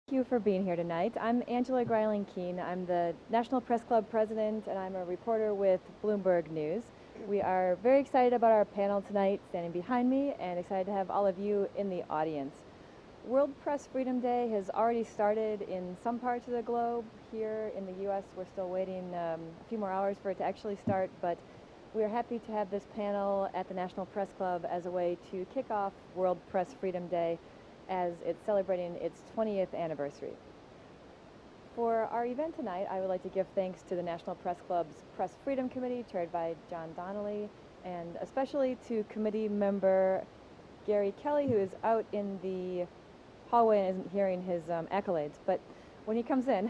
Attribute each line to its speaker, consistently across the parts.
Speaker 1: Thank you for being here tonight. I'm Angela Greiling-Keene. I'm the National Press Club president, and I'm a reporter with Bloomberg News. We are very excited about our panel tonight, standing behind me, and excited to have all of you in the audience. World Press Freedom Day has already started in some parts of the globe. Here in the U.S., we're still waiting a few more hours for it to actually start, but we are happy to have this panel at the National Press Club as a way to kick off World Press Freedom Day as it's celebrating its 20th anniversary. For our event tonight, I would like to give thanks to the National Press Club's Press Freedom Committee, chaired by John Donnelly, and especially to committee member Gary Kelly, who is out in the hallway and isn't hearing his accolades. But when he comes in,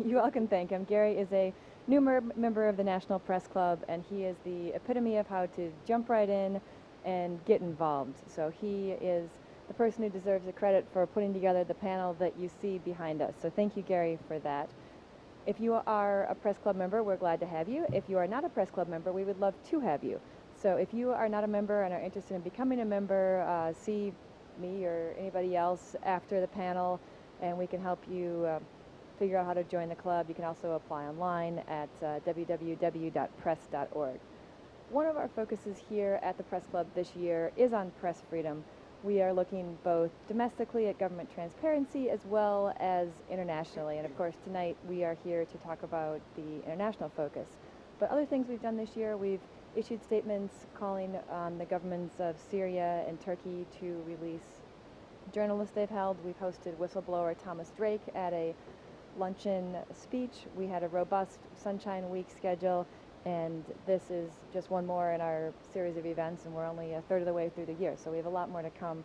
Speaker 1: you all can thank him. Gary is a new member of the National Press Club, and he is the epitome of how to jump right in and get involved. So he is the person who deserves the credit for putting together the panel that you see behind us. So thank you, Gary, for that. If you are a Press Club member, we're glad to have you. If you are not a Press Club member, we would love to have you. So if you are not a member and are interested in becoming a member, see me or anybody else after the panel, and we can help you figure out how to join the club. You can also apply online at www.press.org. One of our focuses here at the Press Club this year is on press freedom. We are looking both domestically at government transparency as well as internationally. And of course, tonight we are here to talk about the international focus. But other things we've done this year, we've issued statements calling on the governments of Syria and Turkey to release journalists they've held. We've hosted whistleblower Thomas Drake at a luncheon speech. We had a robust Sunshine Week schedule, and this is just one more in our series of events, and we're only a third of the way through the year, so we have a lot more to come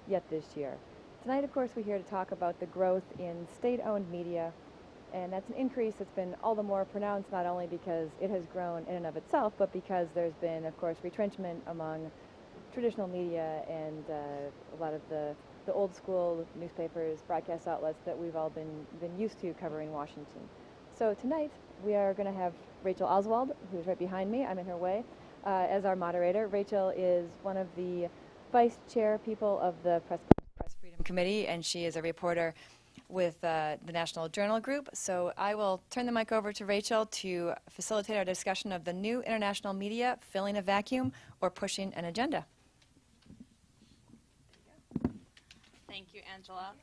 Speaker 1: yet this year. Tonight, of course, we're here to talk about the growth in state-owned media, and that's an increase that's been all the more pronounced, not only because it has grown in and of itself, but because there's been, of course, retrenchment among traditional media and a lot of the old school newspapers, broadcast outlets that we've all been used to covering Washington. So tonight, we are going to have Rachel Oswald, who's right behind me, I'm in her way, as our moderator. Rachel is one of the vice chair people of the Press Freedom Committee, and she is a reporter with the National Journal Group. So I will turn the mic over to Rachel to facilitate our discussion of the new international media, filling a vacuum or pushing an agenda.
Speaker 2: Thank you, Angela.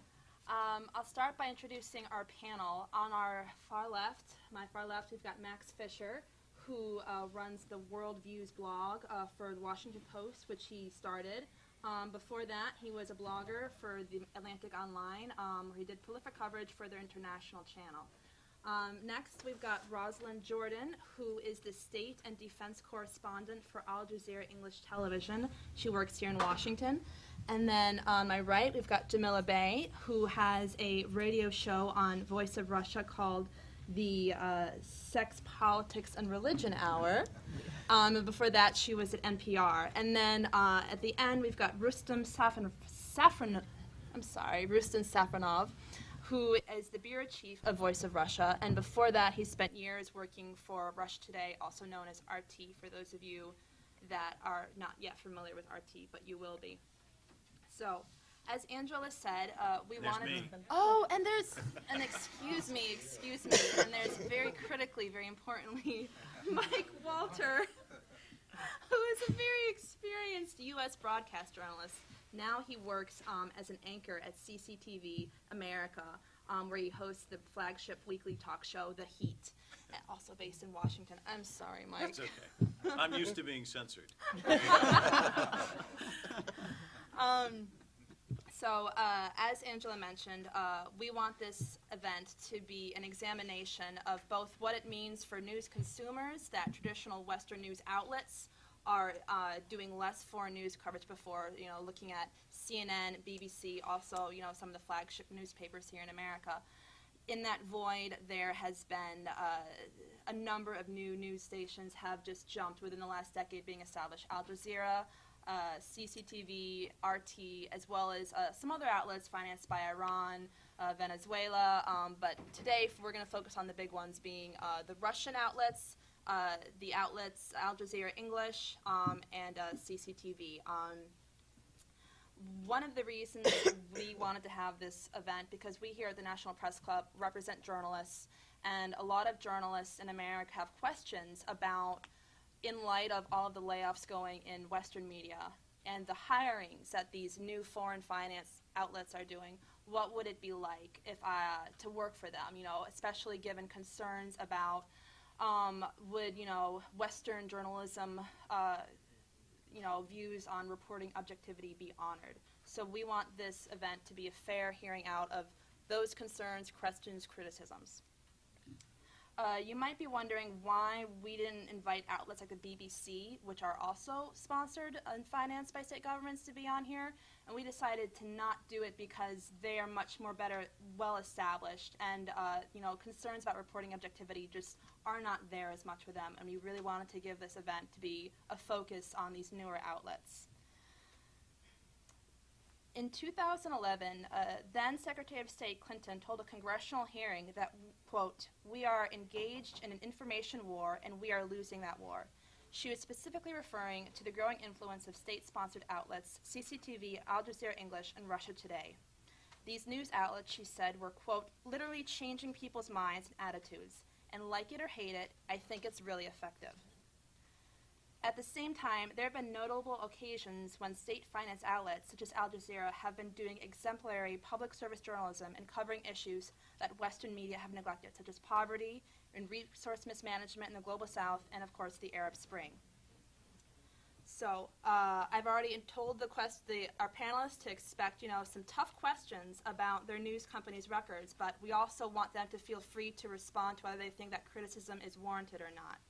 Speaker 2: I'll start by introducing our panel. On our far left, my far left, we've got Max Fisher, who runs the World Views blog for the Washington Post, which he started. Before that, he was a blogger for the Atlantic Online, where he did prolific coverage for their international channel. Next, we've got Rosalind Jordan, who is the state and defense correspondent for Jazeera English Television. She works here in Washington. And then on my right, we've got Jamila Bey, who has a radio show on Voice of Russia called the Sex, Politics, and Religion Hour. And before that, she was at NPR. And then at the end, we've got Rustem Safronov, who is the bureau chief of Voice of Russia. And before that, he spent years working for Russia Today, also known as RT, for those of you that are not yet familiar with RT, but you will be. So, as Angela said, we wanted to... Oh, and there's... And excuse me, and there's very critically, very importantly, Mike Walter, who is a very experienced U.S. broadcast journalist. Now he works as an anchor at CCTV-America, where he hosts the flagship weekly talk show, The Heat, also based in Washington. I'm sorry, Mike.
Speaker 3: That's okay. I'm used to being censored.
Speaker 2: So, as Angela mentioned, we want this event to be an examination of both what it means for news consumers, that traditional Western news outlets are doing less foreign news coverage before, looking at CNN, BBC, also, some of the flagship newspapers here in America. In that void, there has been a number of new news stations have just jumped within the last decade being established. Al Jazeera, CCTV, RT, as well as some other outlets financed by Iran, Venezuela. But today we're going to focus on the big ones being the Russian outlets, the outlets Al Jazeera English, and CCTV. One of the reasons we wanted to have this event, because we here at the National Press Club represent journalists, and a lot of journalists in America have questions about, in light of all of the layoffs going in Western media and the hirings that these new foreign finance outlets are doing, what would it be like if to work for them, especially given concerns about would, Western journalism, views on reporting objectivity be honored. So we want this event to be a fair hearing out of those concerns, questions, criticisms. You might be wondering why we didn't invite outlets like the BBC, which are also sponsored and financed by state governments, to be on here. And we decided to not do it because they are much more better, well-established, and concerns about reporting objectivity just are not there as much for them. And we really wanted to give this event to be a focus on these newer outlets. In 2011, then Secretary of State Clinton told a congressional hearing that, quote, "We are engaged in an information war and we are losing that war." She was specifically referring to the growing influence of state-sponsored outlets, CCTV, Al Jazeera English, and Russia Today. These news outlets, she said, were, quote, "literally changing people's minds and attitudes, and like it or hate it, I think it's really effective." At the same time, there have been notable occasions when state-financed outlets, such as Al Jazeera, have been doing exemplary public service journalism and covering issues that Western media have neglected, such as poverty and resource mismanagement in the Global South, and of course the Arab Spring. So I've already told our panelists to expect, some tough questions about their news company's records, but we also want them to feel free to respond to whether they think that criticism is warranted or not.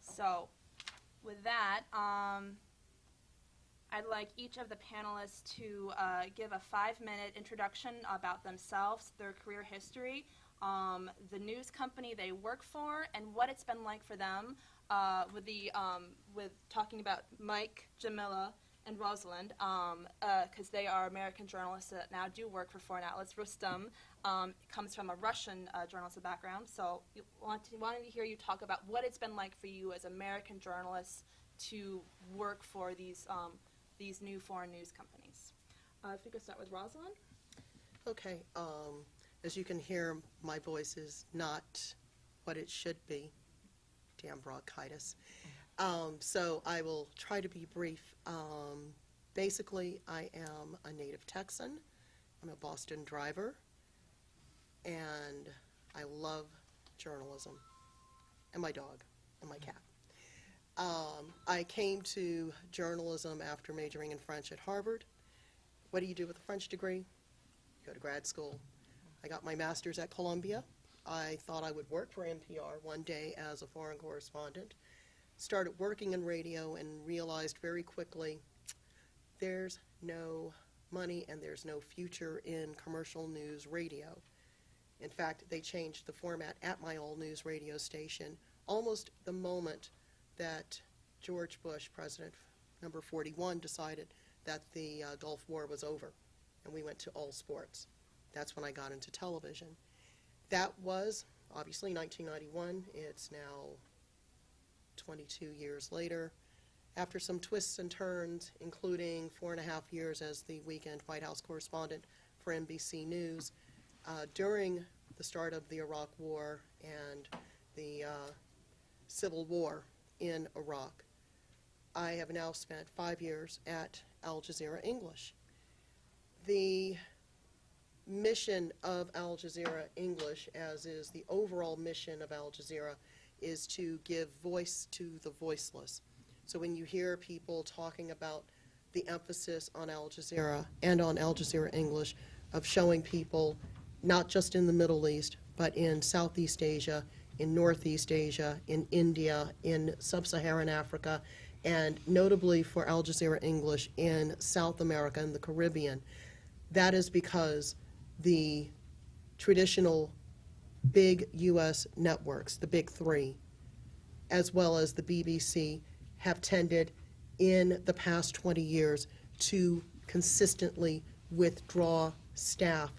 Speaker 2: So with that, I'd like each of the panelists to give a 5-minute introduction about themselves, their career history, the news company they work for, and what it's been like for them with talking about Mike, Jamila, and Rosalind, because they are American journalists that now do work for foreign outlets. Rustem comes from a Russian journalistic background, so wanting to hear you talk about what it's been like for you as American journalists to work for these new foreign news companies. If we could start with Rosalind.
Speaker 4: Okay. As you can hear, my voice is not what it should be. Damn bronchitis. So I will try to be brief. Basically, I am a native Texan. I'm a Boston driver, and I love journalism, and my dog, and my cat. I came to journalism after majoring in French at Harvard. What do you do with a French degree? You go to grad school. I got my master's at Columbia. I thought I would work for NPR one day as a foreign correspondent. Started working in radio and realized very quickly there's no money and there's no future in commercial news radio. In fact, they changed the format at my old news radio station almost the moment that George Bush, President number 41, decided that the Gulf War was over, and we went to all sports. That's when I got into television. That was, obviously, 1991. It's now 22 years later. After some twists and turns, including 4.5 years as the weekend White House correspondent for NBC News, during the start of the Iraq War and the Civil War in Iraq, I have now spent 5 years at Al Jazeera English. The mission of Al Jazeera English, as is the overall mission of Al Jazeera, is to give voice to the voiceless. So when you hear people talking about the emphasis on Al Jazeera and on Al Jazeera English of showing people, not just in the Middle East, but in Southeast Asia, in Northeast Asia, in India, in Sub-Saharan Africa, and notably for Al Jazeera English in South America and the Caribbean, that is because the traditional big U.S. networks, the big three, as well as the BBC, have tended in the past 20 years to consistently withdraw staff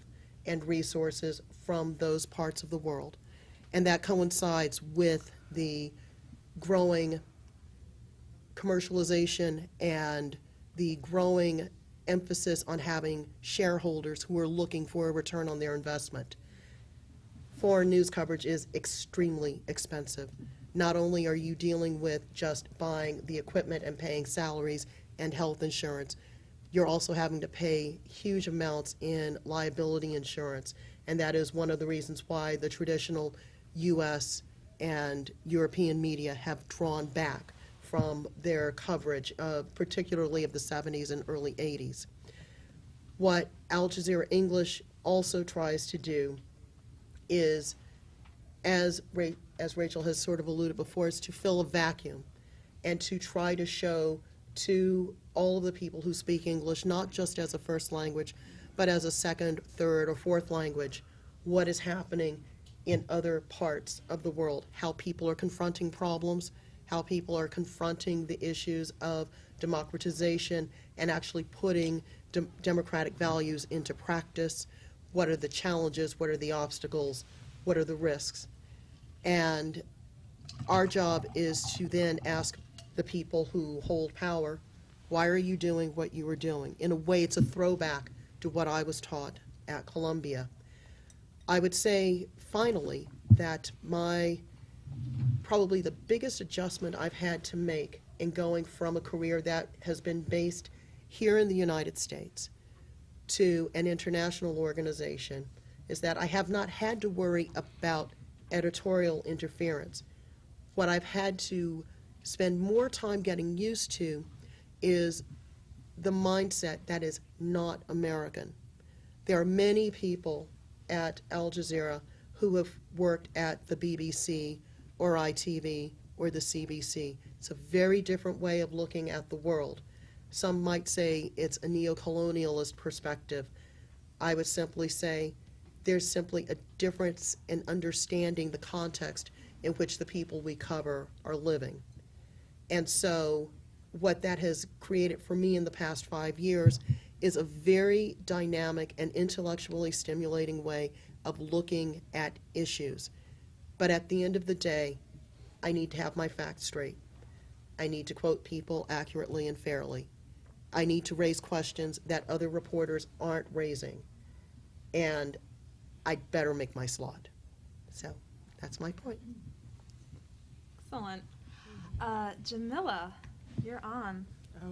Speaker 4: and resources from those parts of the world. And that coincides with the growing commercialization and the growing emphasis on having shareholders who are looking for a return on their investment. Foreign news coverage is extremely expensive. Not only are you dealing with just buying the equipment and paying salaries and health insurance, you're also having to pay huge amounts in liability insurance, and that is one of the reasons why the traditional U.S. and European media have drawn back from their coverage, particularly of the 70s and early 80s. What Al Jazeera English also tries to do is, as Rachel has sort of alluded before, is to fill a vacuum and to try to show to all of the people who speak English, not just as a first language, but as a second, third, or fourth language, what is happening in other parts of the world, how people are confronting problems, how people are confronting the issues of democratization and actually putting democratic values into practice. What are the challenges? What are the obstacles? What are the risks? And our job is to then ask the people who hold power, why are you doing what you are doing? In a way, it's a throwback to what I was taught at Columbia. I would say, finally, that probably the biggest adjustment I've had to make in going from a career that has been based here in the United States to an international organization is that I have not had to worry about editorial interference. What I've had to spend more time getting used to is the mindset that is not American. There are many people at Al Jazeera who have worked at the BBC or ITV or the CBC. It's a very different way of looking at the world. Some might say it's a neo-colonialist perspective. I would simply say there's simply a difference in understanding the context in which the people we cover are living. And so what that has created for me in the past 5 years is a very dynamic and intellectually stimulating way of looking at issues. But at the end of the day, I need to have my facts straight. I need to quote people accurately and fairly. I need to raise questions that other reporters aren't raising. And I'd better make my slot. So that's my point.
Speaker 2: Excellent. Jamila, you're on.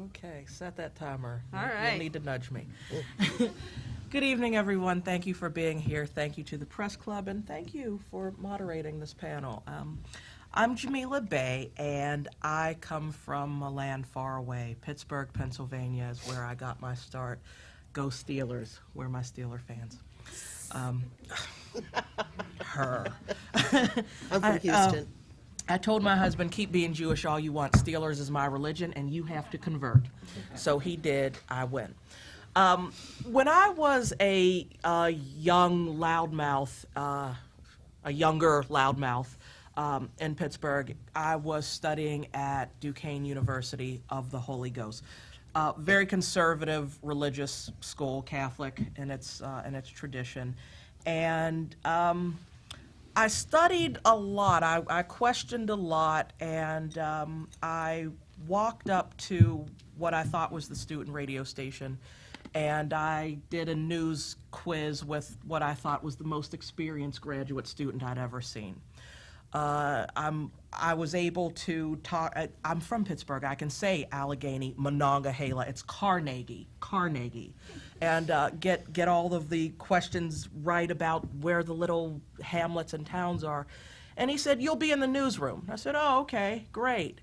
Speaker 5: Okay, set that timer.
Speaker 2: All
Speaker 5: You'll
Speaker 2: right.
Speaker 5: need to nudge me. Good evening, everyone. Thank you for being here. Thank you to the Press Club, and thank you for moderating this panel. I'm Jamila Bey, and I come from a land far away. Pittsburgh, Pennsylvania is where I got my start. Go Steelers. We're my Steeler fans. Her.
Speaker 4: I'm from Houston.
Speaker 5: I told my husband, keep being Jewish all you want. Steelers is my religion, and you have to convert. So he did. I win. When I was a young loudmouth, a younger loudmouth in Pittsburgh, I was studying at Duquesne University of the Holy Ghost. Very conservative religious school, Catholic in its tradition. And I studied a lot. I questioned a lot, and I walked up to what I thought was the student radio station, and I did a news quiz with what I thought was the most experienced graduate student I'd ever seen. I was able to talk. I'm from Pittsburgh. I can say Allegheny, Monongahela. It's Carnegie, and get all of the questions right about where the little hamlets and towns are. And he said, "You'll be in the newsroom." I said, "Oh, okay, great."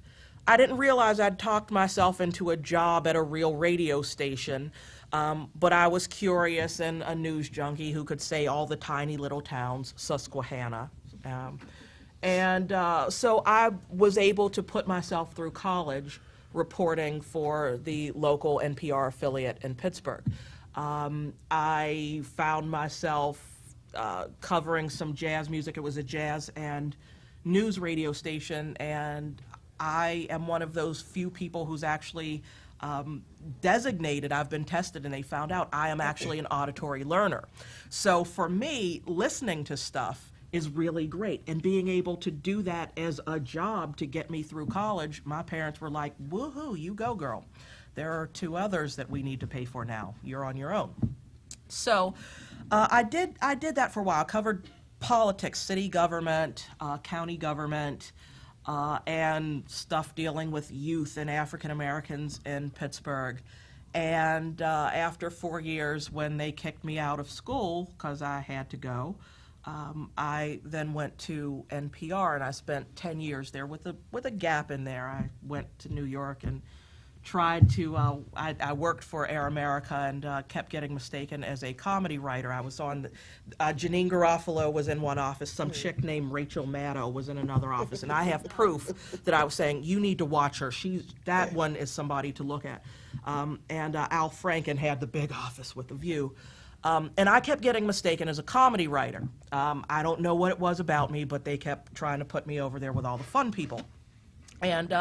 Speaker 5: I didn't realize I'd talked myself into a job at a real radio station, but I was curious and a news junkie who could say all the tiny little towns, Susquehanna. So I was able to put myself through college reporting for the local NPR affiliate in Pittsburgh. I found myself covering some jazz music. It was a jazz and news radio station, and I am one of those few people who's actually designated. I've been tested, and they found out I am actually an auditory learner. So for me, listening to stuff is really great, and being able to do that as a job to get me through college, my parents were like, "Woohoo, you go, girl." there are 2 others that we need to pay for now. You're on your own. So I did that for a while. I covered politics, city government, county government, and stuff dealing with youth and African Americans in Pittsburgh. And after 4 years, when they kicked me out of school because I had to go, I then went to NPR, and I spent 10 years there with a gap in there. I went to New York and tried to, I worked for Air America and kept getting mistaken as a comedy writer. I was on, Janine Garofalo was in one office, some chick named Rachel Maddow was in another office, and I have proof that I was saying, you need to watch her. That one is somebody to look at. And Al Franken had the big office with the view. And I kept getting mistaken as a comedy writer. I don't know what it was about me, but they kept trying to put me over there with all the fun people. And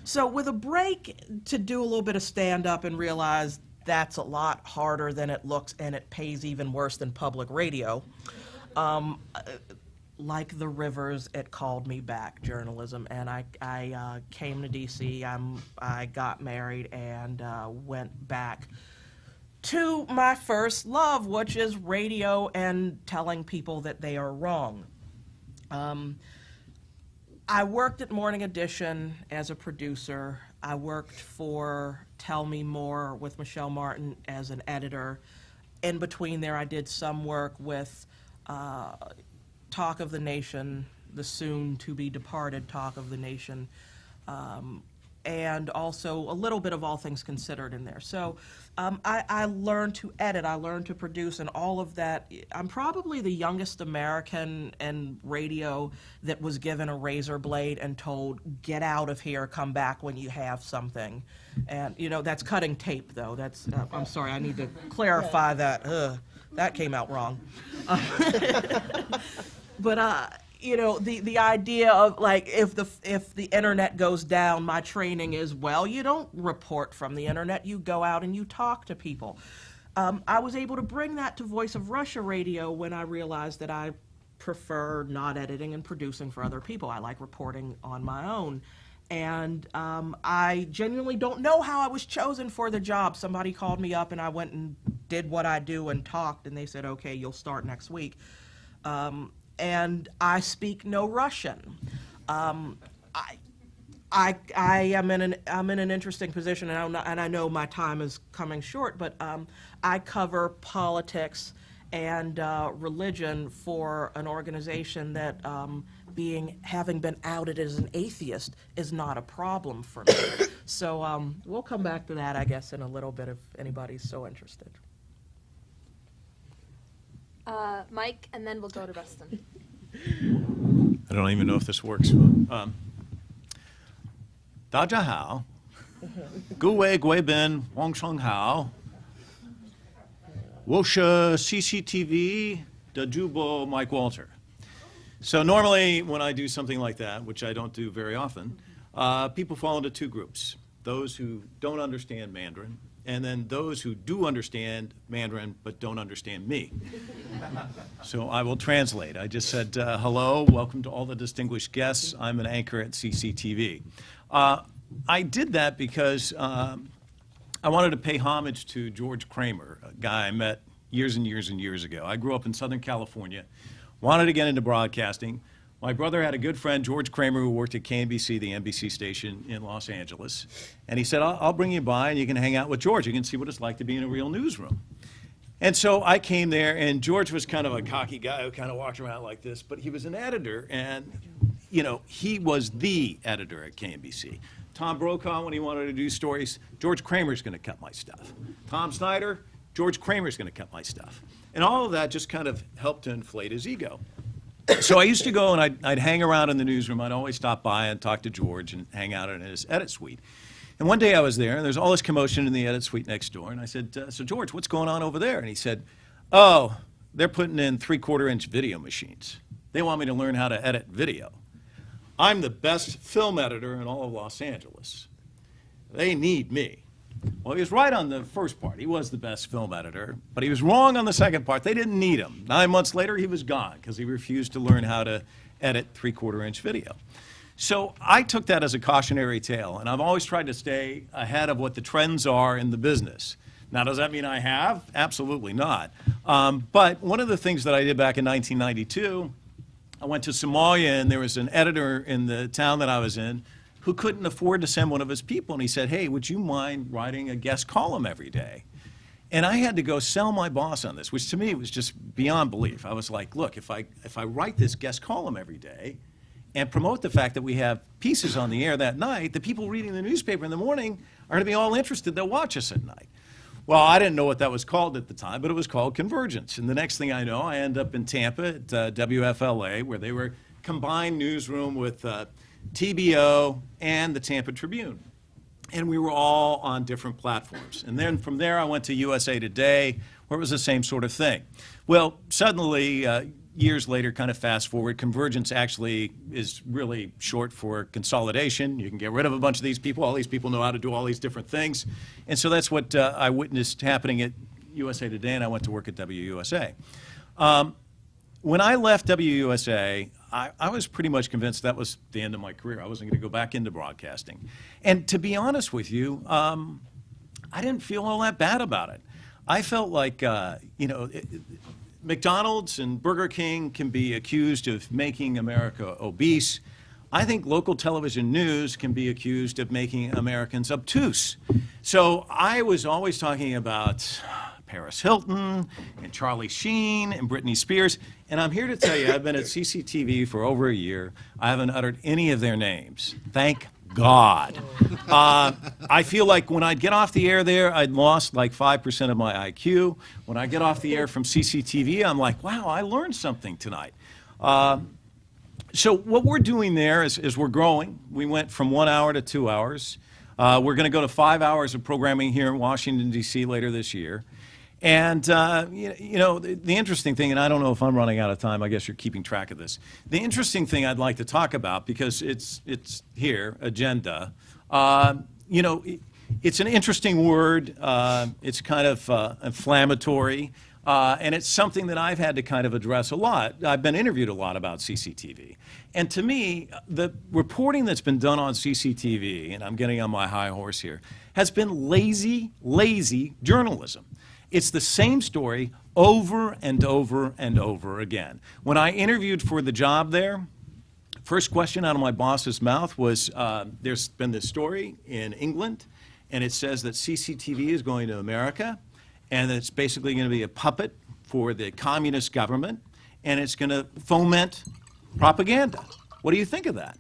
Speaker 5: so with a break to do a little bit of stand-up and realize that's a lot harder than it looks, and it pays even worse than public radio, like the rivers, it called me back, journalism, and I came to D.C., I got married, and went back to my first love, which is radio and telling people that they are wrong. I worked at Morning Edition as a producer. I worked for Tell Me More with Michelle Martin as an editor. In between there, I did some work with Talk of the Nation, the soon-to-be-departed Talk of the Nation, and also a little bit of All Things Considered in there. So I learned to edit, I learned to produce, and all of that. I'm probably the youngest American in radio that was given a razor blade and told, get out of here, come back when you have something. And, you know, that's cutting tape, though. That's, I'm sorry, I need to clarify that. That came out wrong. But, you know, the idea of, like, if the internet goes down, my training is, well, you don't report from the internet, you go out and you talk to people. I was able to bring that to Voice of Russia Radio when I realized that I prefer not editing and producing for other people. I like reporting on my own. And I genuinely don't know how I was chosen for the job. Somebody called me up and I went and did what I do and talked, and they said, okay, you'll start next week. And I speak no Russian. I'm in an interesting position, and I know my time is coming short, but I cover politics and religion for an organization that having been outed as an atheist is not a problem for me. So we'll come back to that, I guess, in a little bit if anybody's so interested.
Speaker 2: Mike, and then we'll go to Rustem.
Speaker 3: I don't even know if this works. Daja Hao, Gu Wei Gui Bin, Wang Sheng Hao, Wosha CCTV, Dajubo Mike Walter. So normally when I do something like that, which I don't do very often, people fall into 2 groups. Those who don't understand Mandarin, and then those who do understand Mandarin but don't understand me. So I will translate. I just said, hello, welcome to all the distinguished guests. I'm an anchor at CCTV. I did that because I wanted to pay homage to George Kramer, a guy I met years and years and years ago. I grew up in Southern California, wanted to get into broadcasting. My brother had a good friend, George Kramer, who worked at KNBC, the NBC station in Los Angeles. And he said, I'll bring you by and you can hang out with George. You can see what it's like to be in a real newsroom. And so I came there, and George was kind of a cocky guy who kind of walked around like this, but he was an editor, and, you know, he was the editor at KNBC. Tom Brokaw, when he wanted to do stories, George Kramer's going to cut my stuff. Tom Snyder, George Kramer's going to cut my stuff. And all of that just kind of helped to inflate his ego. So I used to go and I'd hang around in the newsroom. I'd always stop by and talk to George and hang out in his edit suite. And one day I was there, and there's all this commotion in the edit suite next door. And I said, so George, what's going on over there? And he said, oh, they're putting in 3/4-inch video machines. They want me to learn how to edit video. I'm the best film editor in all of Los Angeles. They need me. Well, he was right on the first part. He was the best film editor, but he was wrong on the second part. They didn't need him. 9 months later, he was gone because he refused to learn how to edit 3/4-inch video. So I took that as a cautionary tale, and I've always tried to stay ahead of what the trends are in the business. Now, does that mean I have? Absolutely not. But one of the things that I did back in 1992, I went to Somalia, and there was an editor in the town that I was in who couldn't afford to send one of his people, and he said, hey, would you mind writing a guest column every day? And I had to go sell my boss on this, which to me was just beyond belief. I was like, look, if I write this guest column every day and promote the fact that we have pieces on the air that night, the people reading the newspaper in the morning are going to be all interested. They'll watch us at night. Well, I didn't know what that was called at the time, but it was called Convergence. And the next thing I know, I end up in Tampa at WFLA, where they were combined newsroom with TBO and the Tampa Tribune. And we were all on different platforms. And then from there, I went to USA Today, where it was the same sort of thing. Well, suddenly, years later, kind of fast forward, Convergence actually is really short for consolidation. You can get rid of a bunch of these people. All these people know how to do all these different things. And so that's what I witnessed happening at USA Today, and I went to work at WUSA. When I left WUSA, I was pretty much convinced that was the end of my career. I wasn't going to go back into broadcasting. And to be honest with you, I didn't feel all that bad about it. I felt like, McDonald's and Burger King can be accused of making America obese. I think local television news can be accused of making Americans obtuse. So I was always talking about Paris Hilton and Charlie Sheen and Britney Spears. And I'm here to tell you, I've been at CCTV for over a year. I haven't uttered any of their names. Thank God. I feel like when I'd get off the air there, I'd lost like 5% of my IQ. When I get off the air from CCTV, I'm like, wow, I learned something tonight. So what we're doing there is we're growing. We went from 1 hour to 2 hours. We're going to go to 5 hours of programming here in Washington, D.C. later this year. And, the interesting thing, and I don't know if I'm running out of time, I guess you're keeping track of this. The interesting thing I'd like to talk about, because it's here, agenda, it's an interesting word. It's kind of inflammatory. And it's something that I've had to kind of address a lot. I've been interviewed a lot about CCTV. And to me, the reporting that's been done on CCTV, and I'm getting on my high horse here, has been lazy journalism. It's the same story over and over and over again. When I interviewed for the job there, first question out of my boss's mouth was, there's been this story in England, and it says that CCTV is going to America, and it's basically going to be a puppet for the communist government, and it's going to foment propaganda. What do you think of that?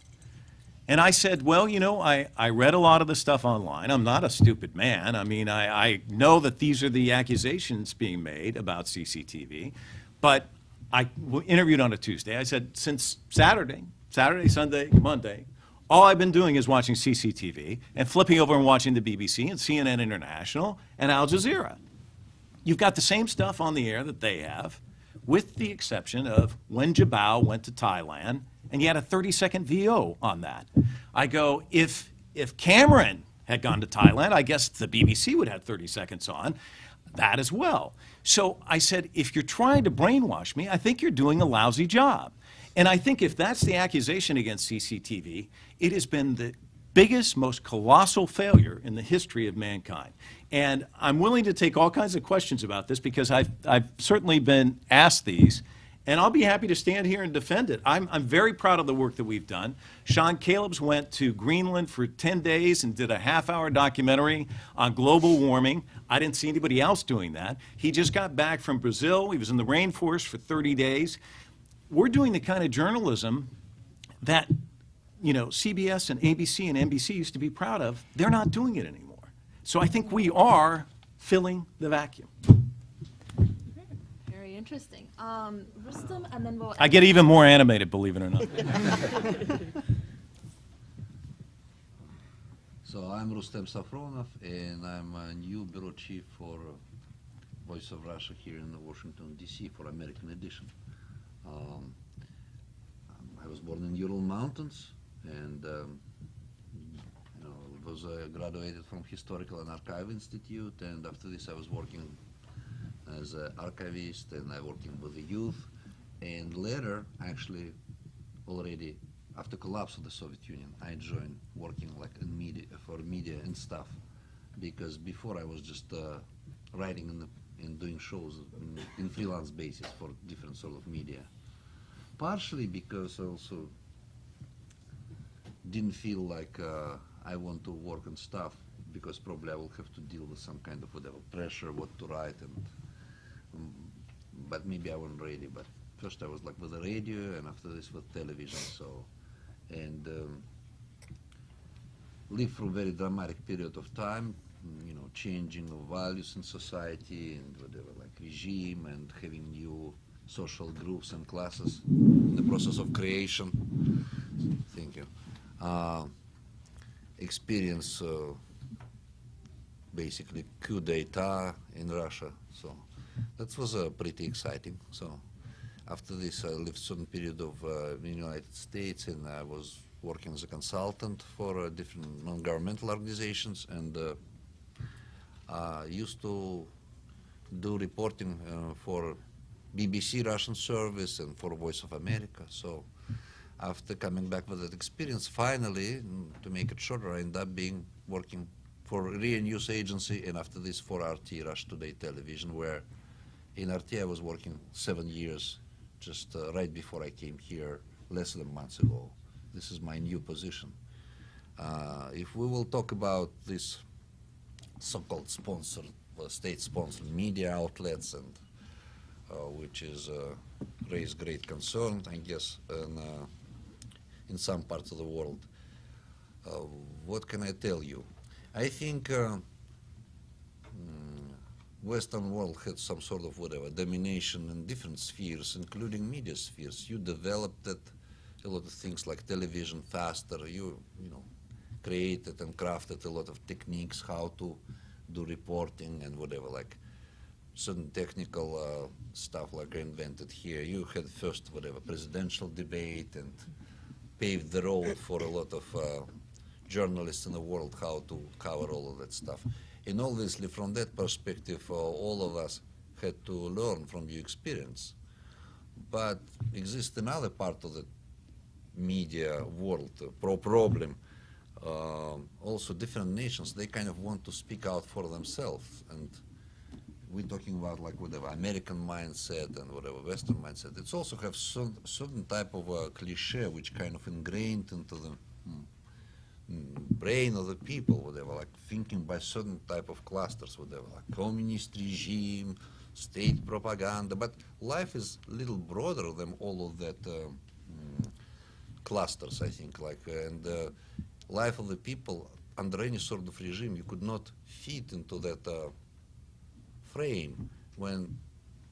Speaker 3: And I said, well, I read a lot of the stuff online. I'm not a stupid man. I mean, I know that these are the accusations being made about CCTV. But I interviewed on a Tuesday. I said, since Saturday, Sunday, Monday, all I've been doing is watching CCTV and flipping over and watching the BBC and CNN International and Al Jazeera. You've got the same stuff on the air that they have, with the exception of when Jabal went to Thailand, and you had a 30-second VO on that. I go, if Cameron had gone to Thailand, I guess the BBC would have 30 seconds on that as well. So I said, if you're trying to brainwash me, I think you're doing a lousy job. And I think if that's the accusation against CCTV, it has been the biggest, most colossal failure in the history of mankind. And I'm willing to take all kinds of questions about this because I've certainly been asked these. And I'll be happy to stand here and defend it. I'm very proud of the work that we've done. Sean Caleb's went to Greenland for 10 days and did a half-hour documentary on global warming. I didn't see anybody else doing that. He just got back from Brazil. He was in the rainforest for 30 days. We're doing the kind of journalism that, CBS and ABC and NBC used to be proud of. They're not doing it anymore. So I think we are filling the vacuum.
Speaker 2: Interesting. Rustem, and then we'll...
Speaker 3: I get even more animated, believe it or not.
Speaker 6: So I'm Rustem Safronov, and I'm a new bureau chief for Voice of Russia here in Washington, D.C. for American edition. I was born in Ural Mountains, and was graduated from Historical and Archive Institute, and after this I was working as an archivist, and I working with the youth, and later, actually, already after collapse of the Soviet Union, I joined working like in media, for media and stuff, because before I was just writing and doing shows in freelance basis for different sort of media. Partially because I also didn't feel like I want to work on stuff, because probably I will have to deal with some kind of whatever pressure, what to write, and but maybe I wasn't ready. But first I was like with the radio, and after this with television. So, and lived through a very dramatic period of time, you know, changing of values in society and whatever, like regime, and having new social groups and classes in the process of creation. Thank you. Experience basically coup d'etat in Russia. So that was pretty exciting. So after this, I lived some period of in the United States, and I was working as a consultant for different non-governmental organizations, and used to do reporting for BBC Russian service and for Voice of America. So after coming back with that experience, finally, to make it shorter, I ended up being working for RIA News Agency, and after this for RT, Russia Today Television, where in RT I was working 7 years, just right before I came here, less than months ago. This is my new position. If we will talk about this so-called sponsored, state-sponsored media outlets, and which is raised great concern, I guess, in some parts of the world. What can I tell you? I think Western world had some sort of whatever domination in different spheres, including media spheres. You developed a lot of things like television faster. You know, created and crafted a lot of techniques how to do reporting and whatever, like certain technical stuff like I invented here. You had first whatever presidential debate and paved the road for a lot of journalists in the world how to cover all of that stuff. And obviously from that perspective, all of us had to learn from your experience. But exists another part of the media world, problem. Also different nations, they kind of want to speak out for themselves. And we're talking about like whatever American mindset and whatever Western mindset. It's also have certain type of cliche which kind of ingrained into the brain of the people, whatever, like thinking by certain type of clusters, whatever, like communist regime, state propaganda. But life is a little broader than all of that clusters, I think. Like and life of the people under any sort of regime, you could not fit into that frame. When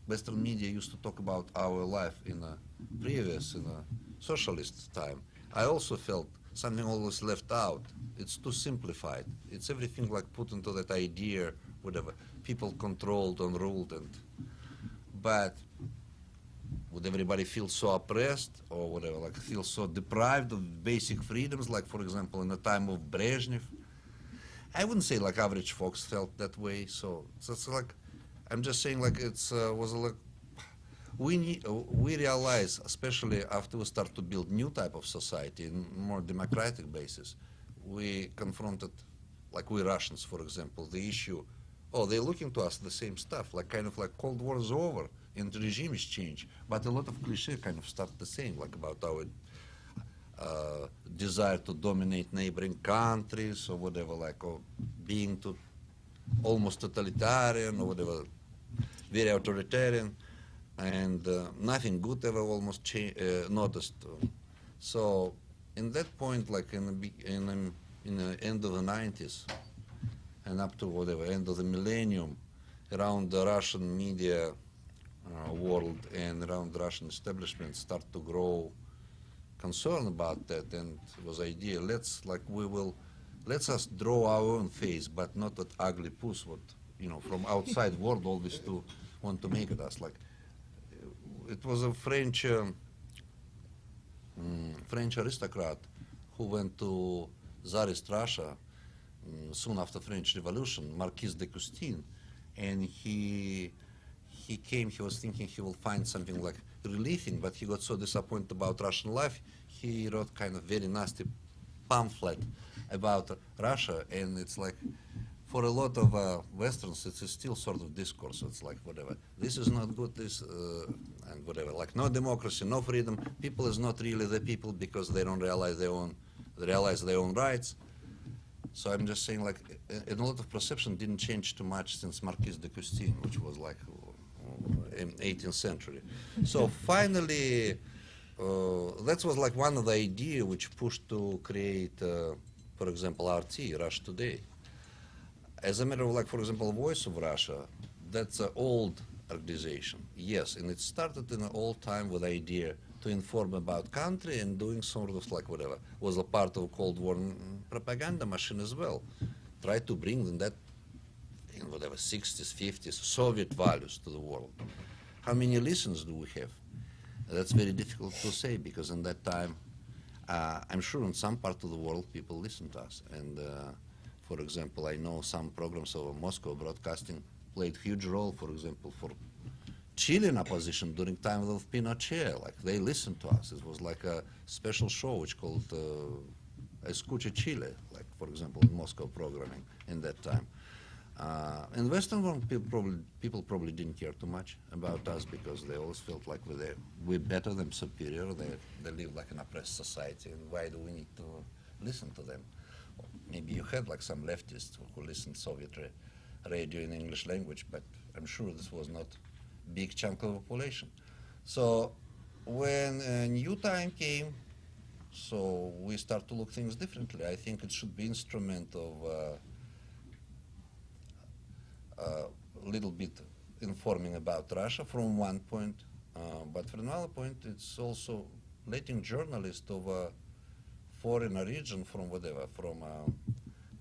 Speaker 6: Western media used to talk about our life in a socialist time, I also felt something always left out. It's too simplified. It's everything like put into that idea, whatever, people controlled and ruled, but would everybody feel so oppressed or whatever, like feel so deprived of basic freedoms, like for example in the time of Brezhnev? I wouldn't say like average folks felt that way. So it's like, I'm just saying like it's was like we realize, especially after we start to build new type of society in more democratic basis, we confronted, like we Russians, for example, the issue, they're looking to us the same stuff, like kind of like Cold War is over and the regime is changed, but a lot of cliché kind of start the same, like about our desire to dominate neighboring countries or whatever, like or being to almost totalitarian or whatever, very authoritarian, and nothing good ever almost noticed. So in that point, like in the end of the 90s and up to whatever end of the millennium, around the Russian media world and around the Russian establishment start to grow concern about that, and it was idea, let's us draw our own face, but not that ugly puss what from outside world always to want to make it us. Like it was a French aristocrat who went to Tsarist Russia soon after French Revolution, Marquis de Custine, and he came, he was thinking he will find something like relieving, but he got so disappointed about Russian life, he wrote kind of very nasty pamphlet about Russia, and it's like, for a lot of Westerns, it's still sort of discourse. It's like, whatever, this is not good, this, and whatever, like no democracy, no freedom. People is not really the people because they don't realize their own rights. So I'm just saying, like, and a lot of perception didn't change too much since Marquis de Custine, which was like in 18th century. So finally, that was like one of the ideas which pushed to create, for example, RT, Russia Today. As a matter of, like, for example, Voice of Russia, that's an old organization, yes, and it started in an old time with the idea to inform about country and doing sort of like whatever, was a part of Cold War propaganda machine as well. Try to bring in that, in whatever, 60s, 50s, Soviet values to the world. How many listeners do we have? That's very difficult to say because in that time, I'm sure in some part of the world people listen to us. And for example, I know some programs of Moscow Broadcasting played huge role, for example, for Chilean opposition during time of Pinochet. Like, they listened to us. It was like a special show which called Escucha Chile, like, for example, in Moscow programming in that time. In Western world, people probably didn't care too much about us because they always felt like we're better than superior. They live like an oppressed society, and why do we need to listen to them? Well, maybe you had like some leftists who listened to Soviet radio in English language, but I'm sure this was not a big chunk of the population. So when a new time came, so we start to look things differently. I think it should be instrument of a little bit informing about Russia from one point, but from another point, it's also letting journalists of a foreign origin from whatever, from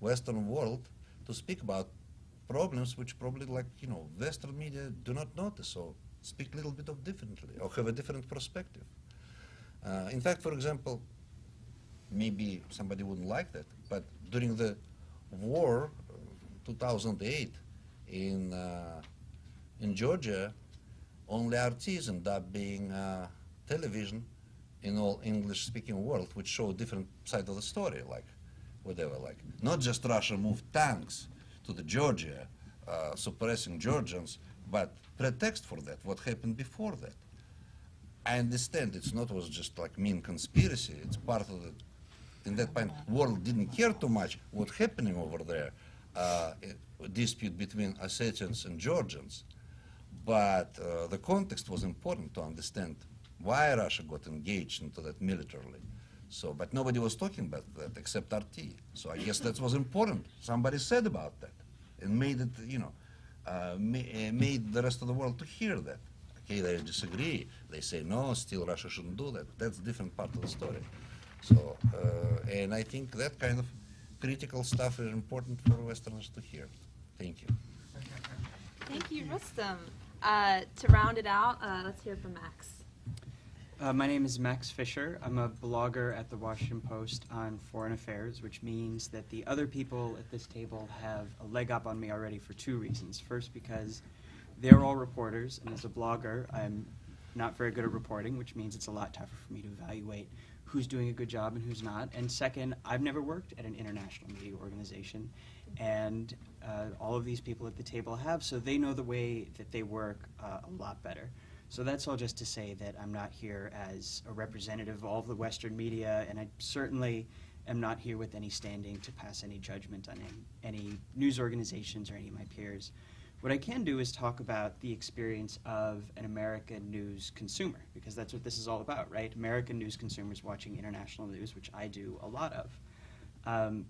Speaker 6: Western world, to speak about problems which probably, like, you know, Western media do not notice, or speak a little bit of differently, or have a different perspective. In fact, for example, maybe somebody wouldn't like that, but during the war, 2008, in Georgia, only RTs ended up being television in all English-speaking world, which show different side of the story, like whatever, like not just Russia moved tanks to the Georgia, suppressing Georgians, but pretext for that, what happened before that. I understand it's not was just like mean conspiracy, it's part of the, in that point, world didn't care too much what's happening over there, a dispute between Ossetians and Georgians, but the context was important to understand why Russia got engaged into that militarily. So, but nobody was talking about that except RT. So I guess that was important. Somebody said about that and made it, you know, made the rest of the world to hear that. Okay, they disagree. They say, no, still Russia shouldn't do that. That's a different part of the story. So, and I think that kind of critical stuff is important for Westerners to hear. Thank you.
Speaker 2: Thank you, Rustem. To round it out, let's hear from Max.
Speaker 7: My name is Max Fisher. I'm a blogger at the Washington Post on foreign affairs, which means that the other people at this table have a leg up on me already for two reasons. First, because they're all reporters, and as a blogger, I'm not very good at reporting, which means it's a lot tougher for me to evaluate who's doing a good job and who's not. And second, I've never worked at an international media organization, and all of these people at the table have, so they know the way that they work a lot better. So that's all just to say that I'm not here as a representative of all of the Western media, and I certainly am not here with any standing to pass any judgment on any news organizations or any of my peers. What I can do is talk about the experience of an American news consumer, because that's what this is all about, right? American news consumers watching international news, which I do a lot of.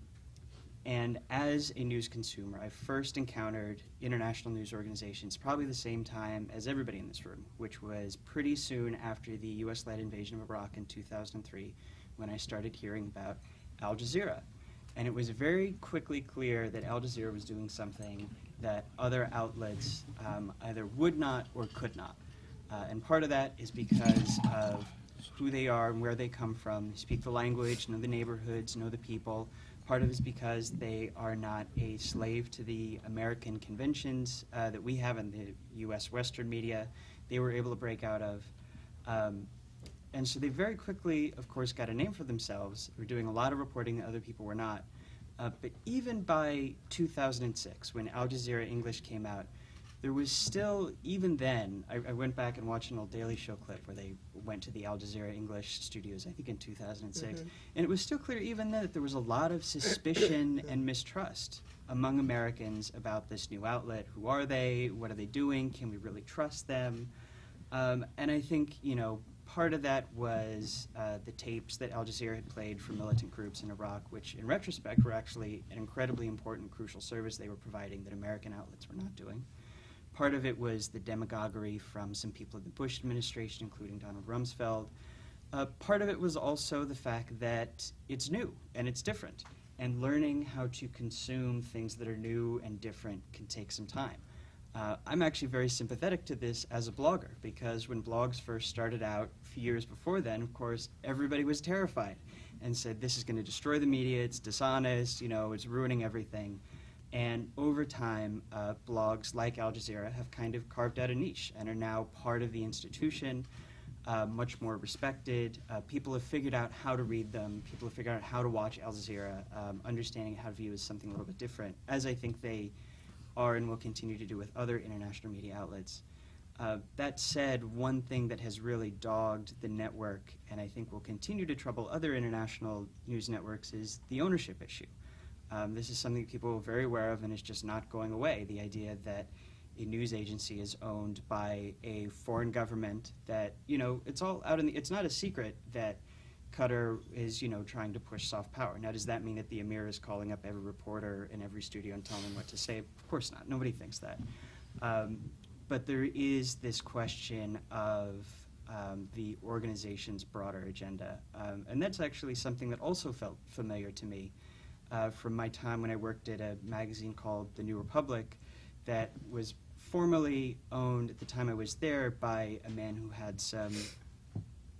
Speaker 7: And as a news consumer, I first encountered international news organizations probably the same time as everybody in this room, which was pretty soon after the US-led invasion of Iraq in 2003, when I started hearing about Al Jazeera. And it was very quickly clear that Al Jazeera was doing something that other outlets either would not or could not. And part of that is because of who they are and where they come from. They speak the language, know the neighborhoods, know the people. Part of it is because they are not a slave to the American conventions that we have in the U.S. Western media. They were able to break out of. And so they very quickly, of course, got a name for themselves. They were doing a lot of reporting that other people were not. But even by 2006, when Al Jazeera English came out, there was still, even then, I went back and watched an old Daily Show clip where they went to the Al Jazeera English studios, I think in 2006, and it was still clear even then that there was a lot of suspicion and mistrust among Americans about this new outlet. Who are they? What are they doing? Can we really trust them? And I think, you know, part of that was the tapes that Al Jazeera had played for militant groups in Iraq, which in retrospect were actually an incredibly important, crucial service they were providing that American outlets were not doing. Part of it was the demagoguery from some people in the Bush administration, including Donald Rumsfeld. Part of it was also the fact that it's new and it's different, and learning how to consume things that are new and different can take some time. I'm actually very sympathetic to this as a blogger, because when blogs first started out a few years before then, of course, everybody was terrified and said, this is going to destroy the media, it's dishonest, you know, it's ruining everything. And over time, blogs like Al Jazeera have kind of carved out a niche and are now part of the institution, much more respected. People have figured out how to read them. People have figured out how to watch Al Jazeera, understanding how to view as something a little bit different, as I think they are and will continue to do with other international media outlets. That said, one thing that has really dogged the network, and I think will continue to trouble other international news networks, is the ownership issue. This is something people are very aware of and is just not going away. The idea that a news agency is owned by a foreign government, that, you know, it's all out in the, it's not a secret that Qatar is, you know, trying to push soft power. Now, does that mean that the Emir is calling up every reporter in every studio and telling them what to say? Of course not. Nobody thinks that. But there is this question of the organization's broader agenda. And that's actually something that also felt familiar to me from my time when I worked at a magazine called The New Republic that was formerly owned at the time I was there by a man who had some,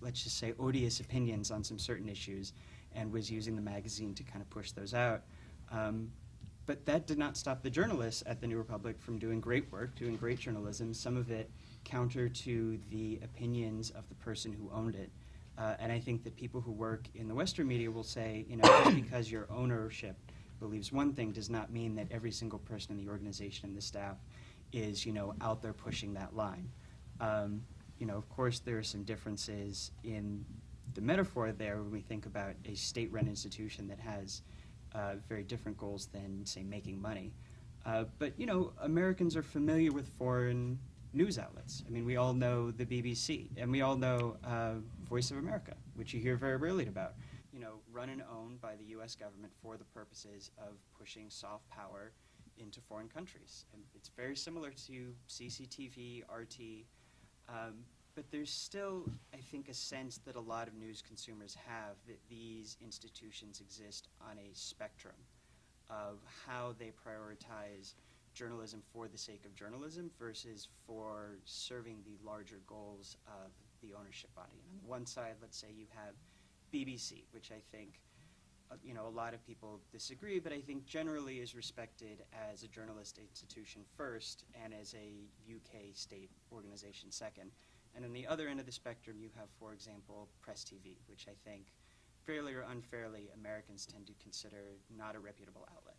Speaker 7: let's just say, odious opinions on some certain issues and was using the magazine to kind of push those out. But that did not stop the journalists at the New Republic from doing great work, doing great journalism, some of it counter to the opinions of the person who owned it. And I think that people who work in the Western media will say, you know, just because your ownership believes one thing does not mean that every single person in the organization and the staff is, you know, out there pushing that line. You know, of course, there are some differences in the metaphor there when we think about a state-run institution that has very different goals than, say, making money. But, you know, Americans are familiar with foreign news outlets. I mean, we all know the BBC, and we all know Voice of America, which you hear very rarely about. You know, run and owned by the U.S. government for the purposes of pushing soft power into foreign countries. And it's very similar to CCTV, RT, but there's still, I think, a sense that a lot of news consumers have that these institutions exist on a spectrum of how they prioritize journalism for the sake of journalism versus for serving the larger goals of the ownership body. And on the one side, let's say you have BBC, which I think, you know, a lot of people disagree, but I think generally is respected as a journalist institution first and as a UK state organization second. And on the other end of the spectrum, you have, for example, Press TV, which I think, fairly or unfairly, Americans tend to consider not a reputable outlet.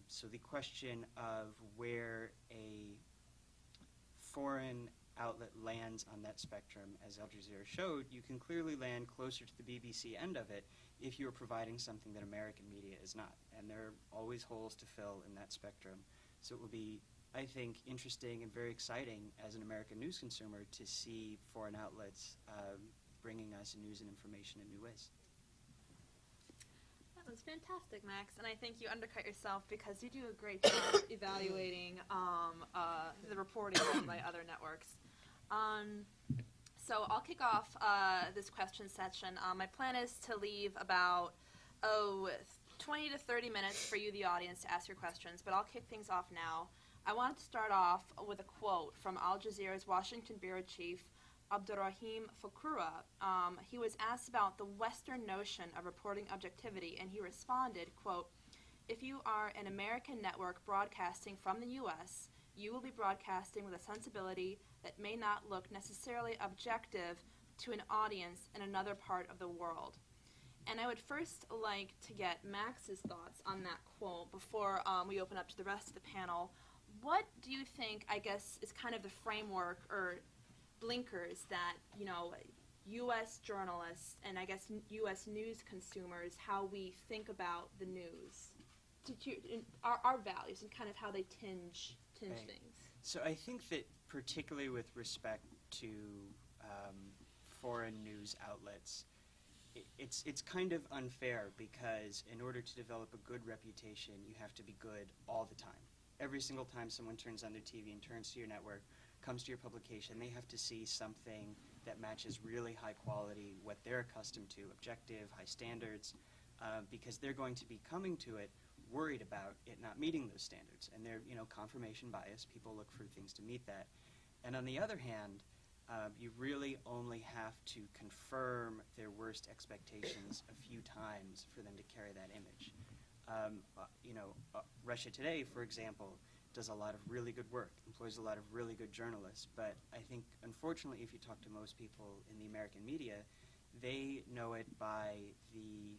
Speaker 7: So the question of where a foreign outlet lands on that spectrum, as Al Jazeera showed, you can clearly land closer to the BBC end of it if you're providing something that American media is not. And there are always holes to fill in that spectrum. So it will be, I think, interesting and very exciting as an American news consumer to see foreign outlets bringing us news and information in new ways.
Speaker 2: That was fantastic, Max, and I think you undercut yourself because you do a great job evaluating the reporting done by other networks. So I'll kick off this question session. My plan is to leave about 20 to 30 minutes for you, the audience, to ask your questions, but I'll kick things off now. I wanted to start off with a quote from Al Jazeera's Washington bureau chief, Abdurrahim Fakoura. He was asked about the Western notion of reporting objectivity, and he responded, quote, "If you are an American network broadcasting from the U.S., you will be broadcasting with a sensibility that may not look necessarily objective, to an audience in another part of the world. And I would first like to get Max's thoughts on that quote before we open up to the rest of the panel. What do you think, I guess, is kind of the framework or blinkers that, you know, U.S. journalists and I guess U.S. news consumers, how we think about the news, our values and kind of how they tinge
Speaker 7: Right.
Speaker 2: things?
Speaker 7: So I think that particularly with respect to foreign news outlets, it's kind of unfair because in order to develop a good reputation, you have to be good all the time. Every single time someone turns on their TV and turns to your network, comes to your publication, they have to see something that matches really high quality, what they're accustomed to, objective, high standards, because they're going to be coming to it worried about it not meeting those standards. And they're, confirmation bias. People look for things to meet that. And on the other hand, you really only have to confirm their worst expectations a few times for them to carry that image. Russia Today, for example, does a lot of really good work, employs a lot of really good journalists, but I think, unfortunately, if you talk to most people in the American media, they know it by the,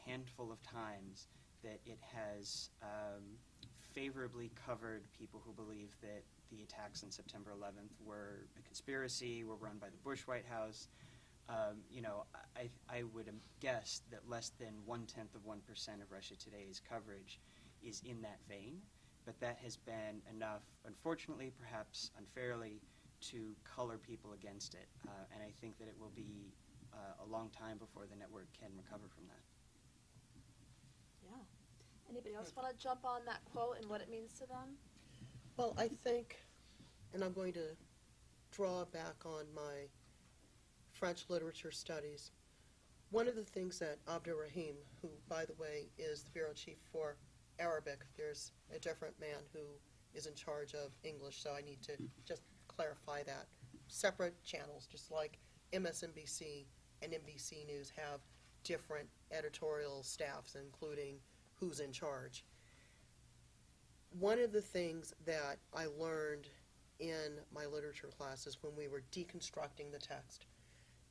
Speaker 7: handful of times that it has favorably covered people who believe that the attacks on September 11th were a conspiracy, were run by the Bush White House. I would guess that less than 0.1% of Russia Today's coverage is in that vein, but that has been enough, unfortunately, perhaps unfairly, to color people against it. And I think that it will be a long time before the network can recover from that.
Speaker 2: Yeah. Anybody else want to jump on that quote and what it means to them?
Speaker 4: Well, I think, and I'm going to draw back on my French literature studies, one of the things that Abdurrahim, who, by the way, is the bureau chief for Arabic, there's a different man who is in charge of English, so I need to just clarify that. Separate channels, just like MSNBC and NBC News have different editorial staffs, including who's in charge. One of the things that I learned in my literature classes when we were deconstructing the text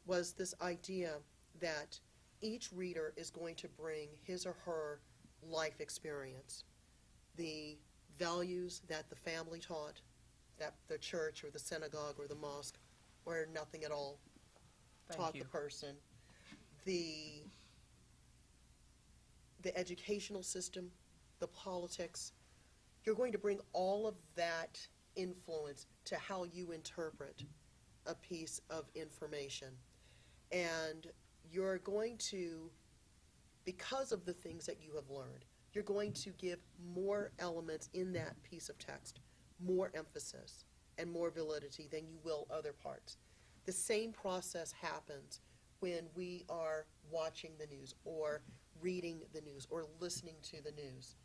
Speaker 4: was this idea that each reader is going to bring his or her life experience, the values that the family taught, that the church or the synagogue or the mosque or nothing at all taught the person, the educational system, the politics. You're going to bring all of that influence to how you interpret a piece of information. And you're going to, because of the things that you have learned, you're going to give more elements in that piece of text, more emphasis and more validity than you will other parts. The same process happens when we are watching the news or reading the news or listening to the news.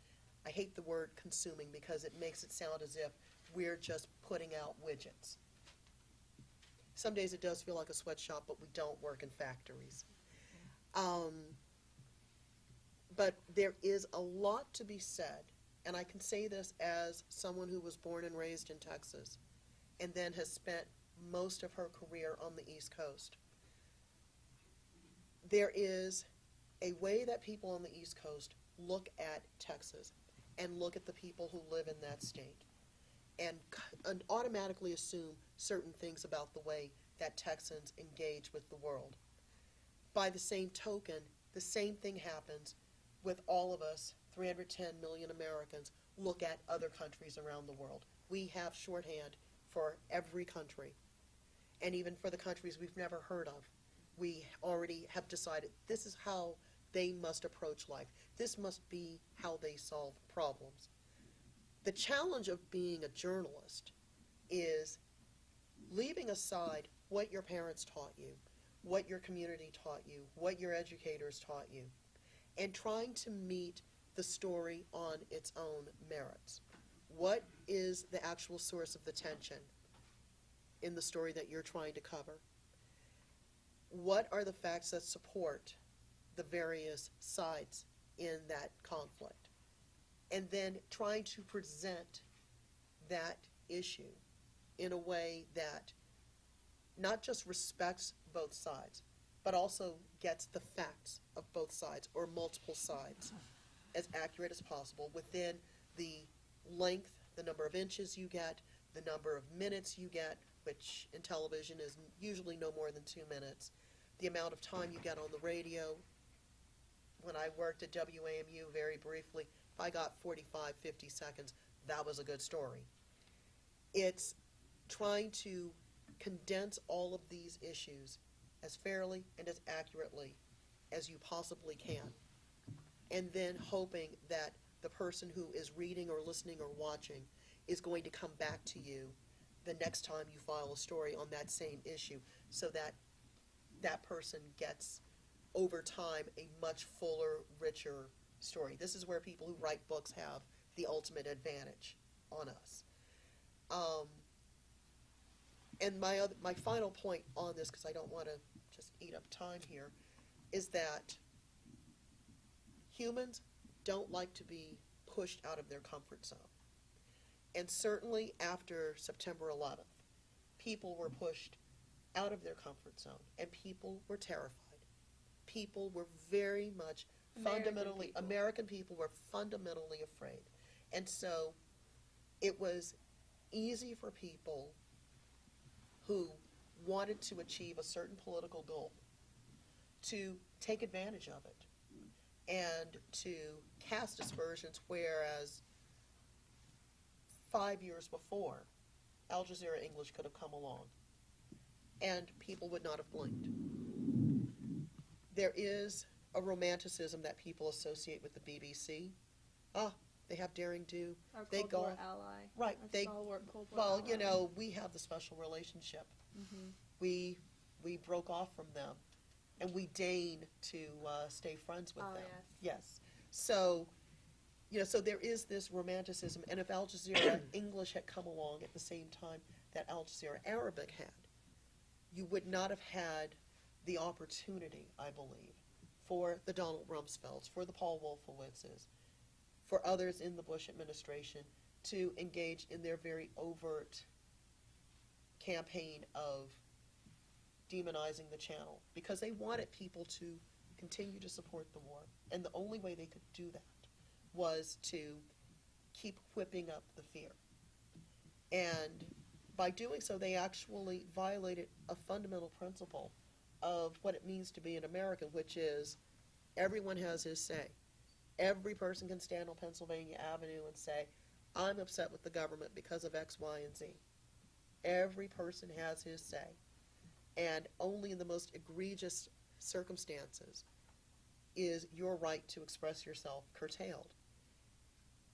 Speaker 4: I hate the word consuming because it makes it sound as if we're just putting out widgets. Some days it does feel like a sweatshop, but we don't work in factories. But there is a lot to be said, and I can say this as someone who was born and raised in Texas and then has spent most of her career on the East Coast. There is a way that people on the East Coast look at Texas and look at the people who live in that state and automatically assume certain things about the way that Texans engage with the world. By the same token, the same thing happens with all of us, 310 million Americans, look at other countries around the world. We have shorthand for every country, and even for the countries we've never heard of. We already have decided this is how they must approach life. This must be how they solve problems. The challenge of being a journalist is leaving aside what your parents taught you, what your community taught you, what your educators taught you, and trying to meet the story on its own merits. What is the actual source of the tension in the story that you're trying to cover? What are the facts that support the various sides in that conflict? And then trying to present that issue in a way that not just respects both sides, but also gets the facts of both sides or multiple sides as accurate as possible within the length, the number of inches you get, the number of minutes you get, which in television is usually no more than 2 minutes, the amount of time you get on the radio. When I worked at WAMU very briefly, if I got 45, 50 seconds, that was a good story. It's trying to condense all of these issues as fairly and as accurately as you possibly can, and then hoping that the person who is reading or listening or watching is going to come back to you the next time you file a story on that same issue, so that that person gets, over time, a much fuller, richer story. This is where people who write books have the ultimate advantage on us. And my final point on this, because I don't want to just eat up time here, is that humans don't like to be pushed out of their comfort zone. And certainly after September 11th, people were pushed out of their comfort zone, and people were terrified. People were very much American people were fundamentally afraid. And so it was easy for people who wanted to achieve a certain political goal to take advantage of it and to cast aspersions, whereas 5 years before, Al Jazeera English could have come along and people would not have blinked. There is a romanticism that people associate with the BBC. They have daring do.
Speaker 2: Our
Speaker 4: They
Speaker 2: Cold
Speaker 4: go
Speaker 2: War ally.
Speaker 4: right.
Speaker 2: Our
Speaker 4: They
Speaker 2: stalwart Cold War
Speaker 4: well,
Speaker 2: ally.
Speaker 4: you know, we have the special relationship.
Speaker 2: Mm-hmm.
Speaker 4: We broke off from them, and we deign to stay friends with
Speaker 2: Oh,
Speaker 4: them.
Speaker 2: yes.
Speaker 4: Yes. So, you know, so there is this romanticism, and if Al Jazeera English had come along at the same time that Al Jazeera Arabic had, you would not have had the opportunity, I believe, for the Donald Rumsfelds, for the Paul Wolfowitzes, for others in the Bush administration to engage in their very overt campaign of demonizing the channel, because they wanted people to continue to support the war. And the only way they could do that was to keep whipping up the fear. And by doing so, they actually violated a fundamental principle of what it means to be an American, which is everyone has his say. Every person can stand on Pennsylvania Avenue and say, I'm upset with the government because of X, Y, and Z. Every person has his say. And only in the most egregious circumstances is your right to express yourself curtailed.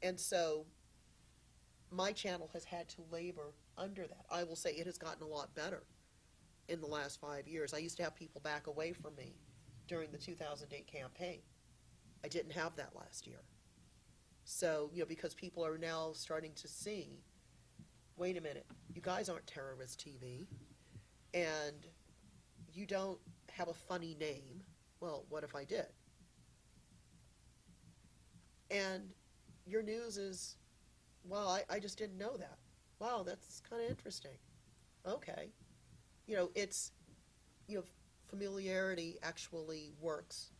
Speaker 4: And so my channel has had to labor under that. I will say it has gotten a lot better in the last 5 years. I used to have people back away from me during the 2008 campaign. I didn't have that last year. So, you know, because people are now starting to see, wait a minute, you guys aren't terrorist TV, and you don't have a funny name. Well, what if I did? And your news is, well, I just didn't know that. Wow, that's kind of interesting. Okay. You know, it's, you know, familiarity actually works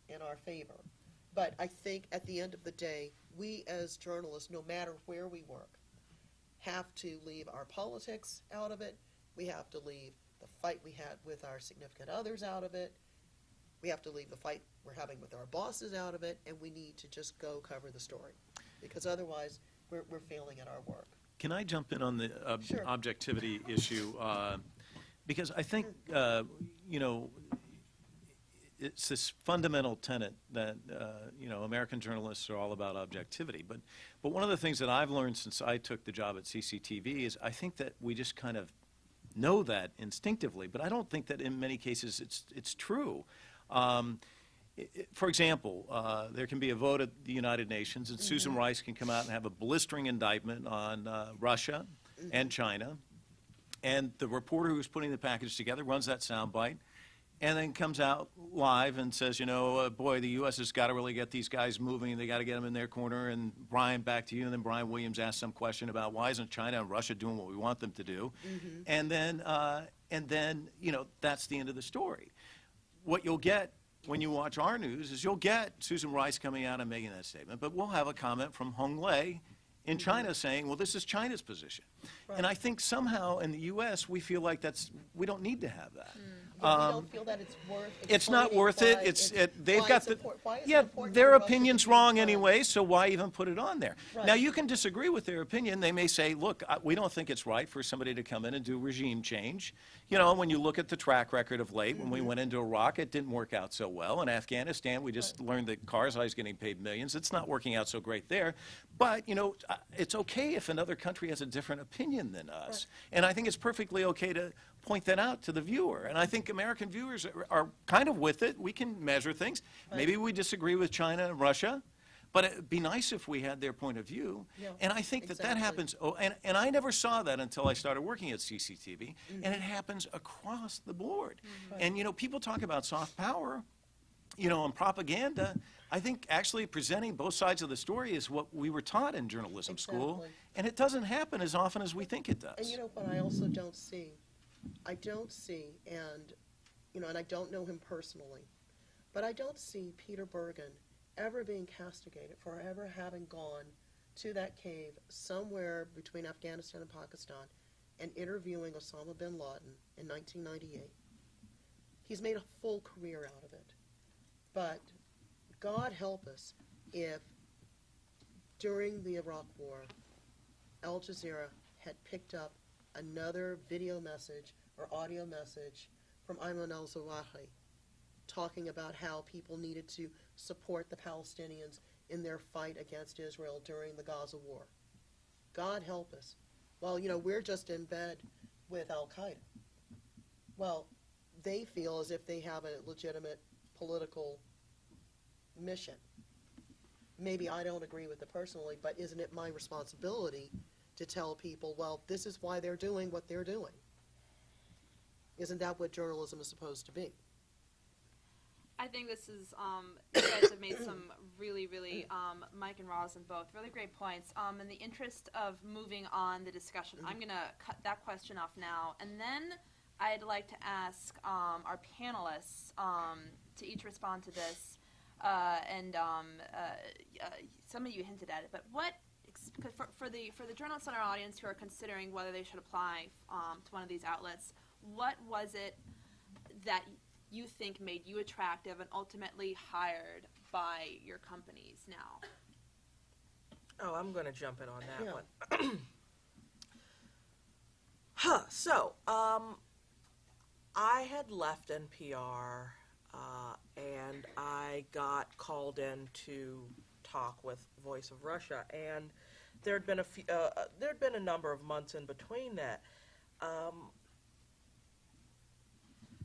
Speaker 4: in our favor. But I think at the end of the day, we as journalists, no matter where we work, have to leave our politics out of it. We have to leave the fight we had with our significant others out of it. We have to leave the fight we're having with our bosses out of it, and we need to just go cover the story, because otherwise we're failing at our work.
Speaker 3: Can I jump in on the
Speaker 4: Sure.
Speaker 3: objectivity issue? Because I think, you know, it's this fundamental tenet that, you know, American journalists are all about objectivity. But one of the things that I've learned since I took the job at CCTV is I think that we just kind of know that instinctively, but I don't think that in many cases it's true. For example, there can be a vote at the United Nations, and Susan Rice can come out and have a blistering indictment on Russia and China, and the reporter who's putting the package together runs that soundbite, and then comes out live and says, you know, boy, the U.S. has got to really get these guys moving, and they got to get them in their corner, and Brian, back to you, and then Brian Williams asks some question about why isn't China and Russia doing what we want them to do, and then and then, that's the end of the story. What you'll get when you watch our news is you'll get Susan Rice coming out and making that statement, but we'll have a comment from Hong Lei in China saying, well, this is China's position.
Speaker 4: Right.
Speaker 3: And I think somehow in the U.S. we feel like we don't need to have that.
Speaker 4: But we don't feel that it's worth
Speaker 3: It's not
Speaker 4: explaining
Speaker 3: worth it.
Speaker 4: why
Speaker 3: They've
Speaker 4: why
Speaker 3: got
Speaker 4: it's import- why it's
Speaker 3: yeah,
Speaker 4: important
Speaker 3: their
Speaker 4: for Russia to
Speaker 3: opinion's
Speaker 4: be
Speaker 3: wrong
Speaker 4: done.
Speaker 3: anyway, so why even put it on there?
Speaker 4: Right.
Speaker 3: Now, you can disagree with their opinion. They may say, look, we don't think it's right for somebody to come in and do regime change. When you look at the track record of late, when we went into Iraq, it didn't work out so well. In Afghanistan, we just learned that Karzai's getting paid millions. It's not working out so great there. But, it's okay if another country has a different opinion than us. And I think it's perfectly okay to point that out to the viewer. And I think American viewers are kind of with it. We can measure things. Maybe we disagree with China and Russia, but it'd be nice if we had their point of view.
Speaker 4: Yeah,
Speaker 3: and I think that
Speaker 4: exactly.
Speaker 3: happens. Oh, and I never saw that until I started working at CCTV. And it happens across the board. And, people talk about soft power, and propaganda. I think actually presenting both sides of the story is what we were taught in journalism school.
Speaker 4: Exactly.
Speaker 3: And it doesn't happen as often as we think it does.
Speaker 4: And what I also don't see? I don't see, and I don't know him personally, but I don't see Peter Bergen ever being castigated for ever having gone to that cave somewhere between Afghanistan and Pakistan and interviewing Osama bin Laden in 1998. He's made a full career out of it. But God help us if during the Iraq War, Al Jazeera had picked up another video message or audio message from Ayman al-Zawahiri talking about how people needed to support the Palestinians in their fight against Israel during the Gaza war. God help us. Well, we're just in bed with al-Qaeda. Well, they feel as if they have a legitimate political mission. Maybe I don't agree with it personally, but isn't it my responsibility to tell people, well, this is why they're doing what they're doing? Isn't that what journalism is supposed to be?
Speaker 2: I think this is, you guys have made some really, Mike and Rosalind both, really great points. In the interest of moving on the discussion, I'm going to cut that question off now, and then I'd like to ask our panelists to each respond to this, and some of you hinted at it, but for the journalists in our audience who are considering whether they should apply to one of these outlets, what was it that you think made you attractive and ultimately hired by your companies now?
Speaker 5: Oh, I'm going to jump in on that
Speaker 4: Yeah.
Speaker 5: one. So, I had left NPR, and I got called in to talk with Voice of Russia, and there'd been a number of months in between that.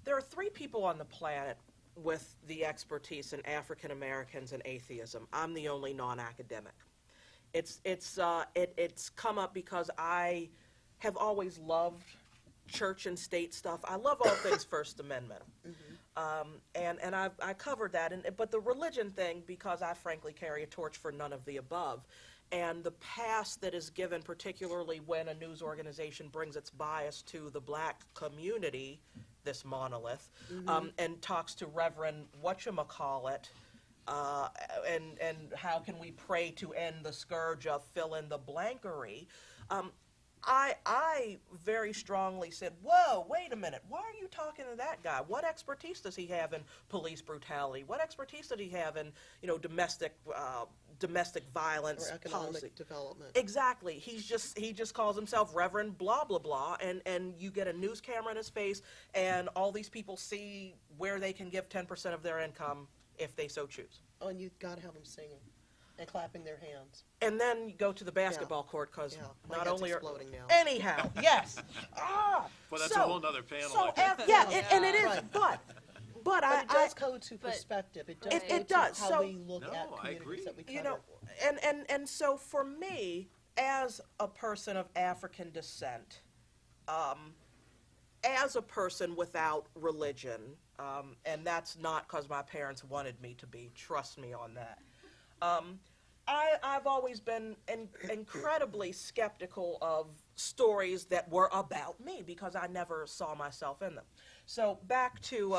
Speaker 5: There are 3 people on the planet with the expertise in African Americans and atheism. I'm the only non-academic. It's come up because I have always loved church and state stuff. I love all things First Amendment. And I covered that. But the religion thing, because I frankly carry a torch for none of the above, and the pass that is given, particularly when a news organization brings its bias to the black community, this monolith, and talks to Reverend whatchamacallit, and how can we pray to end the scourge of fill in the blankery. I very strongly said, whoa, wait a minute, why are you talking to that guy? What expertise does he have in police brutality? What expertise does he have in, domestic violence
Speaker 4: Or economic
Speaker 5: policy?
Speaker 4: development.
Speaker 5: Exactly. He just calls himself Reverend blah, blah, blah, and you get a news camera in his face, and all these people see where they can give 10% of their income if they so choose.
Speaker 4: Oh, and you've got to have them singing and clapping their hands.
Speaker 5: And then you go to the basketball court, because
Speaker 4: Yeah, my
Speaker 5: not
Speaker 4: head's
Speaker 5: only are...
Speaker 4: exploding now.
Speaker 5: Anyhow, yes.
Speaker 3: Well, that's a whole nother panel,
Speaker 5: So,
Speaker 3: I think.
Speaker 5: and it is,
Speaker 4: Right.
Speaker 5: but
Speaker 4: But it does go to
Speaker 2: but-
Speaker 4: perspective. It does
Speaker 5: It
Speaker 4: go to
Speaker 5: does.
Speaker 4: how
Speaker 5: So-
Speaker 4: we look
Speaker 3: No,
Speaker 4: at
Speaker 3: I agree.
Speaker 4: communities that we cover.
Speaker 5: you know, and so for me, as a person of African descent, as a person without religion, and that's not because my parents wanted me to be, trust me on that, I've always been incredibly skeptical of stories that were about me because I never saw myself in them. So back to,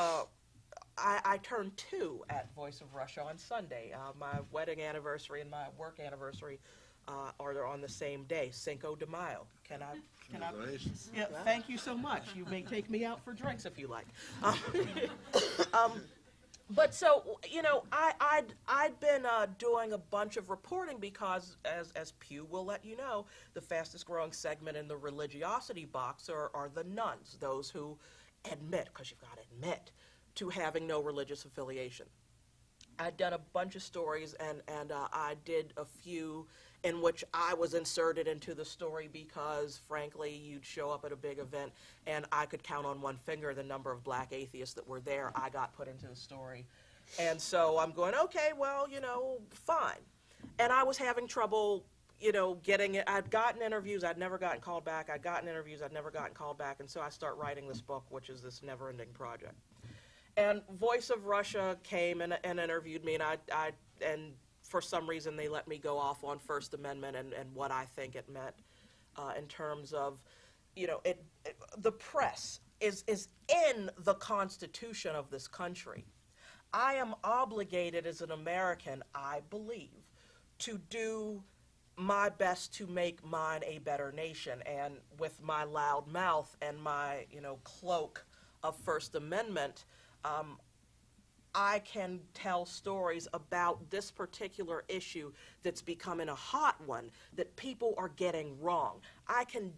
Speaker 5: I turned 2 at Voice of Russia on Sunday. My wedding anniversary and my work anniversary are on the same day, Cinco de Mayo. Can I?
Speaker 6: Congratulations.
Speaker 5: Yeah, thank you so much. You may take me out for drinks if you like. But so, you know, I'd been doing a bunch of reporting because, as Pew will let you know, the fastest growing segment in the religiosity box are the nuns, those who admit, because you've got to admit, to having no religious affiliation. I'd done a bunch of stories, and I did a few in which I was inserted into the story because, frankly, you'd show up at a big event, and I could count on one finger the number of black atheists that were there. I got put into the story. And so I'm going, okay, well, you know, fine. And I was having trouble, you know, getting it. I'd gotten interviews. I'd never gotten called back. I'd gotten interviews. I'd never gotten called back. And so I start writing this book, which is this never-ending project. And Voice of Russia came and interviewed me, and for some reason they let me go off on First Amendment and what I think it meant in terms of, you know, the press is in the Constitution of this country. I am obligated as an American, I believe, to do my best to make mine a better nation. And with my loud mouth and my, you know, cloak of First Amendment, I can tell stories about this particular issue that's becoming a hot one that people are getting wrong. I can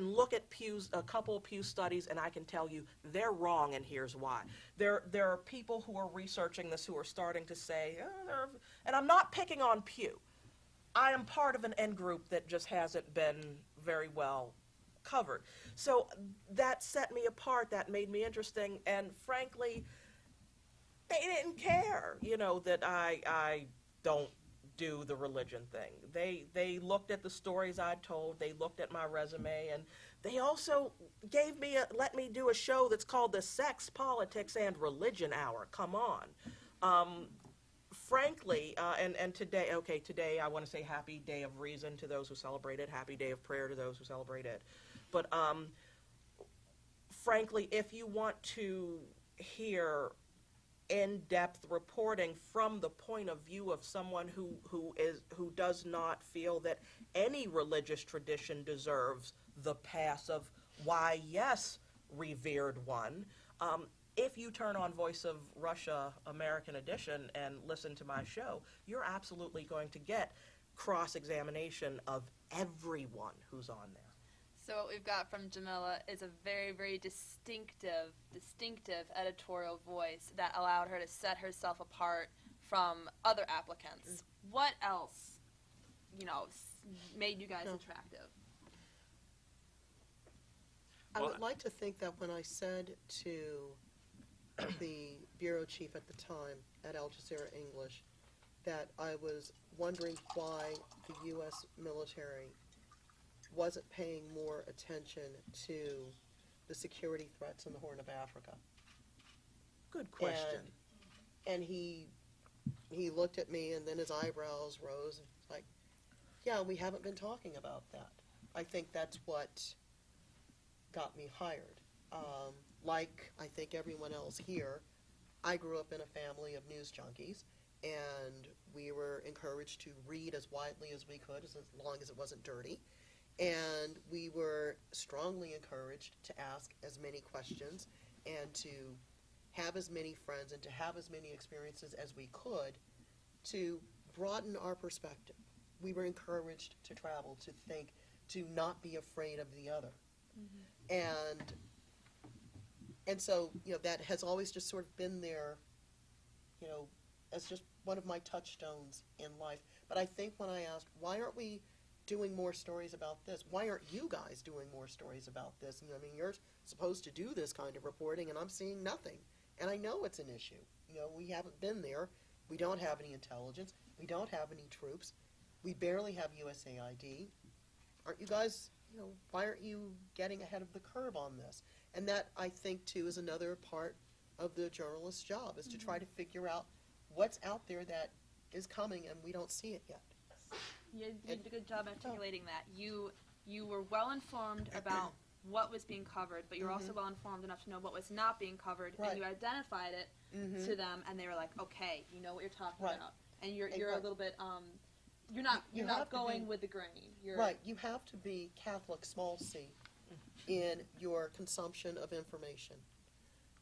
Speaker 5: look at a couple of Pew studies, and I can tell you they're wrong, and here's why. There are people who are researching this who are starting to say, and I'm not picking on Pew. I am part of an end group that just hasn't been very well covered. So that set me apart, that made me interesting, and frankly, they didn't care, you know, that I don't do the religion thing. They looked at the stories I'd told, they looked at my resume, and they also let me do a show that's called the Sex, Politics, and Religion Hour. Come on. Frankly, and today I want to say Happy Day of Reason to those who celebrate it, Happy Day of Prayer to those who celebrate it. But frankly, if you want to hear in-depth reporting from the point of view of someone who does not feel that any religious tradition deserves the pass of why, yes, revered one, if you turn on Voice of Russia American Edition and listen to my show, you're absolutely going to get cross-examination of everyone who's on there.
Speaker 2: So what we've got from Jamila is a very, very distinctive editorial voice that allowed her to set herself apart from other applicants. What else, you know, made you guys attractive?
Speaker 4: I would like to think that when I said to the bureau chief at the time at Al Jazeera English that I was wondering why the U.S. military wasn't paying more attention to the security threats in the Horn of Africa.
Speaker 5: Good question.
Speaker 4: And he looked at me, and then his eyebrows rose, and like, yeah, we haven't been talking about that. I think that's what got me hired. Like I think everyone else here, I grew up in a family of news junkies, and we were encouraged to read as widely as we could, as long as it wasn't dirty. And we were strongly encouraged to ask as many questions and to have as many friends and to have as many experiences as we could to broaden our perspective. We were encouraged to travel, to think, to not be afraid of the other. Mm-hmm. And so, you know, that has always just sort of been there, you know, as just one of my touchstones in life. But I think when I asked, why aren't we doing more stories about this? Why aren't you guys doing more stories about this? And I mean, you're supposed to do this kind of reporting, and I'm seeing nothing. And I know it's an issue. You know, we haven't been there. We don't have any intelligence. We don't have any troops. We barely have USAID. Aren't you guys, you know, why aren't you getting ahead of the curve on this? And that, I think, too, is another part of the journalist's job, is to try to figure out what's out there that is coming and we don't see it yet.
Speaker 2: You did a good job articulating that. You you were well informed about what was being covered, but you're also well informed enough to know what was not being covered,
Speaker 4: Right.
Speaker 2: and you identified it to them, and they were like, okay, you know what you're talking
Speaker 4: Right.
Speaker 2: about, and you're a
Speaker 4: Right.
Speaker 2: little bit you're
Speaker 4: You
Speaker 2: not
Speaker 4: have to
Speaker 2: going
Speaker 4: be-
Speaker 2: with the grain. You're,
Speaker 4: Right, you have to be Catholic, small c, in your consumption of information.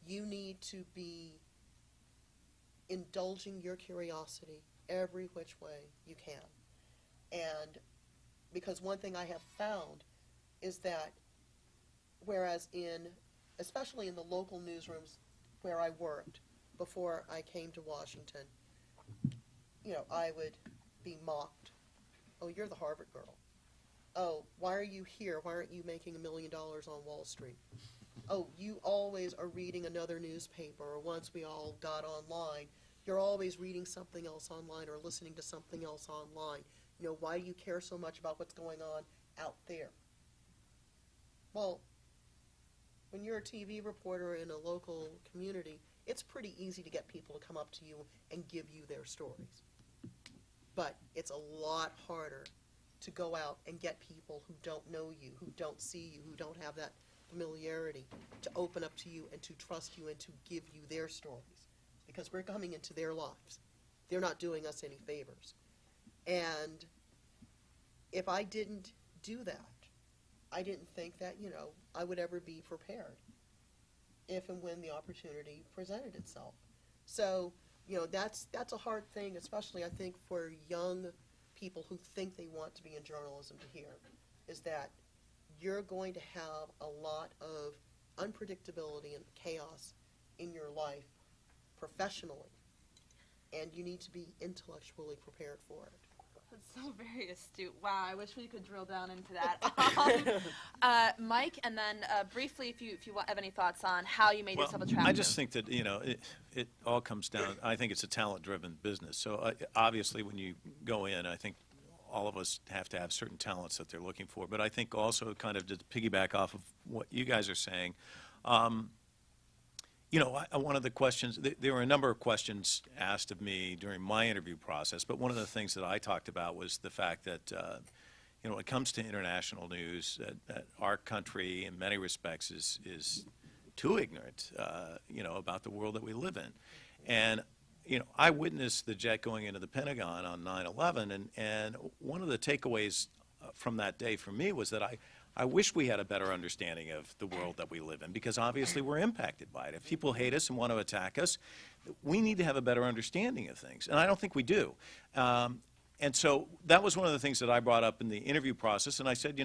Speaker 4: You need to be indulging your curiosity every which way you can. And because one thing I have found is that whereas especially in the local newsrooms where I worked before I came to Washington, I would be mocked. Oh, you're the Harvard girl. Oh, why are you here? Why aren't you making $1 million on Wall Street? Oh, you always are reading another newspaper, or once we all got online, you're always reading something else online or listening to something else online. Why do you care so much about what's going on out there? Well, when you're a TV reporter in a local community, it's pretty easy to get people to come up to you and give you their stories. But it's a lot harder to go out and get people who don't know you, who don't see you, who don't have that familiarity, to open up to you and to trust you and to give you their stories. Because we're coming into their lives. They're not doing us any favors. And if I didn't do that, I didn't think that, I would ever be prepared if and when the opportunity presented itself. So, that's a hard thing, especially I think for young people who think they want to be in journalism to hear, is that you're going to have a lot of unpredictability and chaos in your life professionally, and you need to be intellectually prepared for it.
Speaker 2: That's so very astute. Wow, I wish we could drill down into that. Mike, and then briefly, if you have any thoughts on how you made yourself attractive.
Speaker 3: I just think that, it all comes down, I think it's a talent-driven business. So obviously when you go in, I think all of us have to have certain talents that they're looking for. But I think also kind of to piggyback off of what you guys are saying, one of the questions, there were a number of questions asked of me during my interview process, but one of the things that I talked about was the fact that, when it comes to international news, that our country in many respects is too ignorant, about the world that we live in. And, I witnessed the jet going into the Pentagon on 9/11, and one of the takeaways from that day for me was that I wish we had a better understanding of the world that we live in, because obviously we're impacted by it. If people hate us and want to attack us, we need to have a better understanding of things, and I don't think we do. And so that was one of the things that I brought up in the interview process, and I said,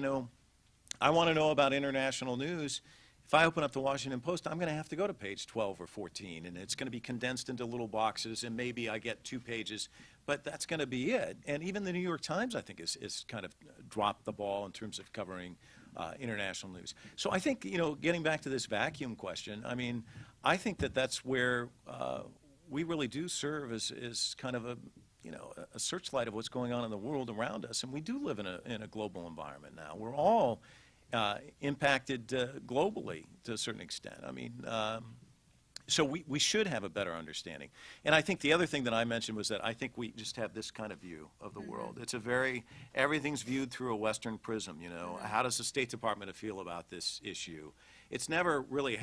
Speaker 3: I want to know about international news. If I open up the Washington Post, I'm going to have to go to page 12 or 14, and it's going to be condensed into little boxes, and maybe I get 2 pages, but that's going to be it. And even the New York Times, I think, is kind of dropped the ball in terms of covering international news. So I think, getting back to this vacuum question, I think that that's where we really do serve as kind of a searchlight of what's going on in the world around us. And we do live in a global environment now. We're all impacted globally to a certain extent. So we should have a better understanding. And I think the other thing that I mentioned was that I think we just have this kind of view of the world. It's everything's viewed through a Western prism, How does the State Department feel about this issue? It's never really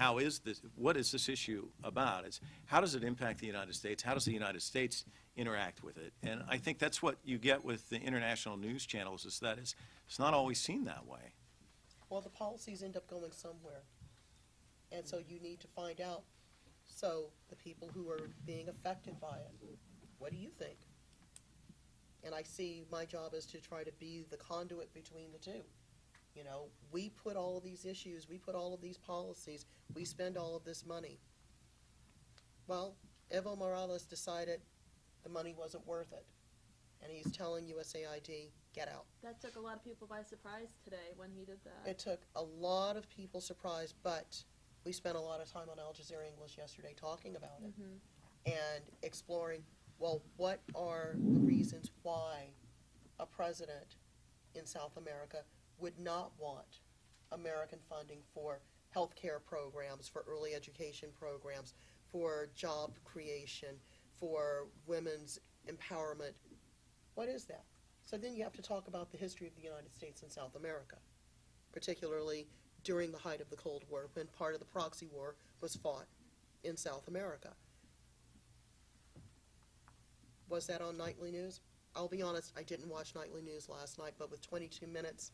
Speaker 3: what is this issue about? It's how does it impact the United States? How does the United States interact with it? And I think that's what you get with the international news channels, is that it's not always seen that way.
Speaker 4: Well, the policies end up going somewhere, and so you need to find out. So the people who are being affected by it, what do you think? And I see my job is to try to be the conduit between the two. We put all of these issues, we put all of these policies, we spend all of this money. Well, Evo Morales decided the money wasn't worth it, and he's telling USAID, get out.
Speaker 2: That took a lot of people by surprise today when he did that.
Speaker 4: It took a lot of people surprised, but we spent a lot of time on Jazeera English yesterday talking about it and exploring, well, what are the reasons why a president in South America would not want American funding for healthcare programs, for early education programs, for job creation, for women's empowerment. What is that? So then you have to talk about the history of the United States and South America. particularly during the height of the Cold War, when part of the proxy war was fought in South America. Was that on nightly news? I'll be honest, I didn't watch nightly news last night, but with 22 minutes,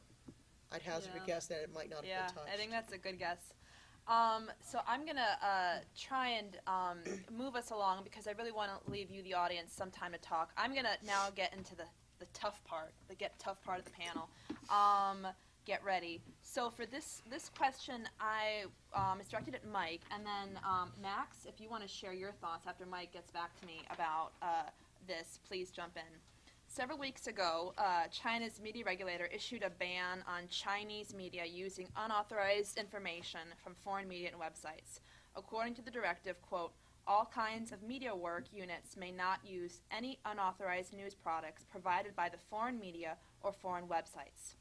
Speaker 4: I'd hazard a guess that it might not have been touched.
Speaker 2: I think that's a good guess. So I'm going to try and move us along because I really want to leave you, the audience, some time to talk. I'm going to now get into the tough part, tough part of the panel. Get ready. So for this question, it's directed at Mike, and then Max, if you want to share your thoughts after Mike gets back to me about this, please jump in. Several weeks ago, China's media regulator issued a ban on Chinese media using unauthorized information from foreign media and websites. According to the directive, quote, all kinds of media work units may not use any unauthorized news products provided by the foreign media or foreign websites.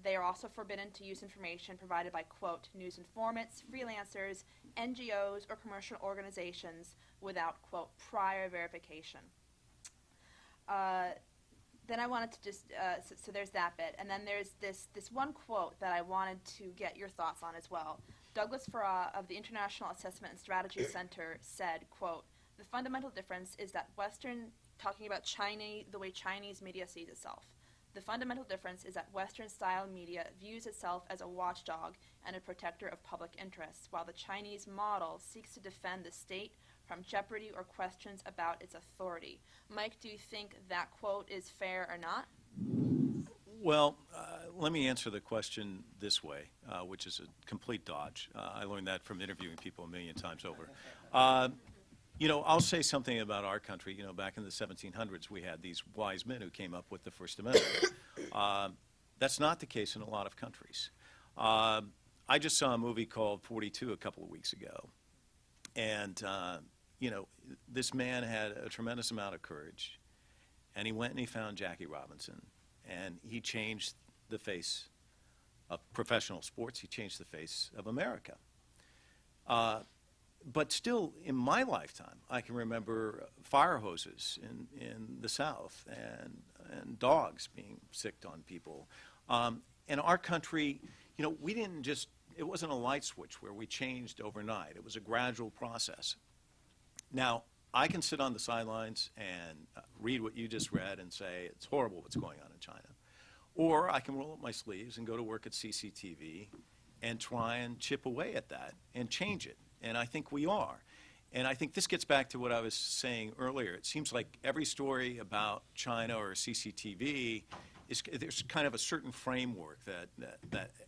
Speaker 2: They are also forbidden to use information provided by, quote, news informants, freelancers, NGOs, or commercial organizations without, quote, prior verification. Then I wanted to just, so there's that bit. And then there's this one quote that I wanted to get your thoughts on as well. Douglas Farrar of the International Assessment and Strategy Center said, quote, the fundamental difference is that talking about the way Chinese media sees itself. The fundamental difference is that Western-style media views itself as a watchdog and a protector of public interests, while the Chinese model seeks to defend the state from jeopardy or questions about its authority. Mike, do you think that quote is fair or not?
Speaker 3: Well, let me answer the question this way, which is a complete dodge. I learned that from interviewing people a million times over. You know, I'll say something about our country. You know, back in the 1700s, we had these wise men who came up with the First Amendment. That's not the case in a lot of countries. I just saw a movie called 42 a couple of weeks ago. And, you know, this man had a tremendous amount of courage. And he went and he found Jackie Robinson. And he changed the face of professional sports. He changed the face of America. But still, in my lifetime, I can remember fire hoses in the South and dogs being sicked on people. In our country, you know, we didn't just, it wasn't a light switch where we changed overnight. It was a gradual process. Now, I can sit on the sidelines and read what you just read and say, it's horrible what's going on in China. Or I can roll up my sleeves and go to work at CCTV and try and chip away at that and change it. And I think we are. And I think this gets back to what I was saying earlier. It seems like every story about China or CCTV there's kind of a certain framework that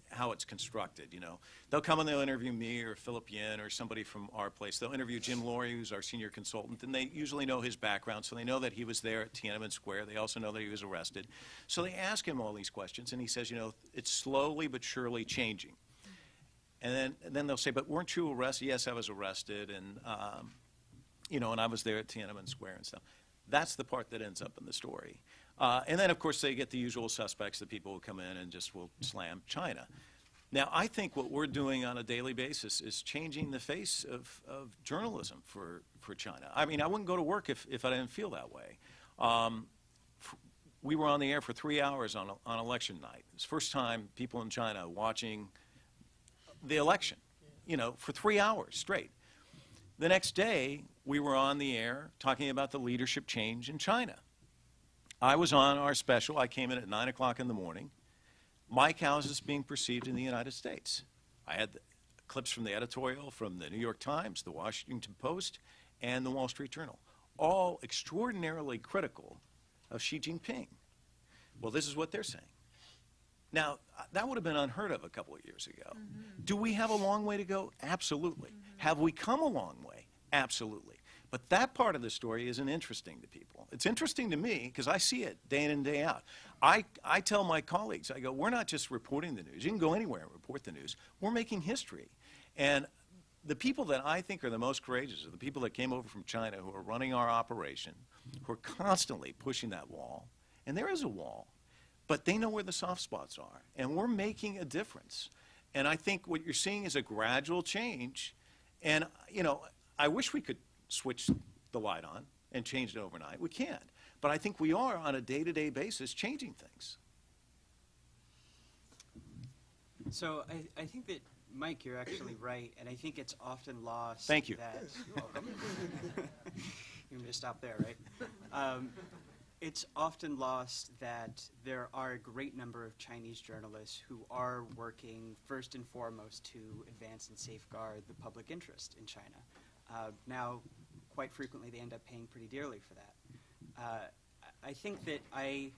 Speaker 3: how it's constructed, you know. They'll come and they'll interview me or Philip Yin or somebody from our place. They'll interview Jim Laurie, who's our senior consultant, and they usually know his background, so they know that he was there at Tiananmen Square. They also know that he was arrested. So they ask him all these questions, and he says, you know, it's slowly but surely changing. And then they'll say, but weren't you arrested? Yes, I was arrested, and, you know, and I was there at Tiananmen Square and stuff. That's the part that ends up in the story. And then, of course, they get the usual suspects, the people who come in and just will slam China. Now, I think what we're doing on a daily basis is changing the face of journalism for China. I mean, I wouldn't go to work if I didn't feel that way. We were on the air for 3 hours on election night. It's the first time people in China watching the election, you know, for 3 hours straight. The next day, we were on the air talking about the leadership change in China. I was on our special. I came in at 9 o'clock in the morning. Mike, how is this being perceived in the United States? I had clips from the editorial from the New York Times, the Washington Post, and the Wall Street Journal, all extraordinarily critical of Xi Jinping. Well, this is what they're saying. Now, that would have been unheard of a couple of years ago. Mm-hmm. Do we have a long way to go? Absolutely. Mm-hmm. Have we come a long way? Absolutely. But that part of the story isn't interesting to people. It's interesting to me because I see it day in and day out. I tell my colleagues, I go, we're not just reporting the news. You can go anywhere and report the news. We're making history. And the people that I think are the most courageous are the people that came over from China who are running our operation, who are constantly pushing that wall. And there is a wall. But they know where the soft spots are. And we're making a difference. And I think what you're seeing is a gradual change. And, you know, I wish we could switch the light on and change it overnight. We can't. But I think we are on a day-to-day basis changing things.
Speaker 7: So I think that, Mike, you're actually right, and I think it's often lost.
Speaker 3: Thank you.
Speaker 7: That, you're welcome. You're going to stop there, right? It's often lost that there are a great number of Chinese journalists who are working first and foremost to advance and safeguard the public interest in China. Now, quite frequently, they end up paying pretty dearly for that. I think that I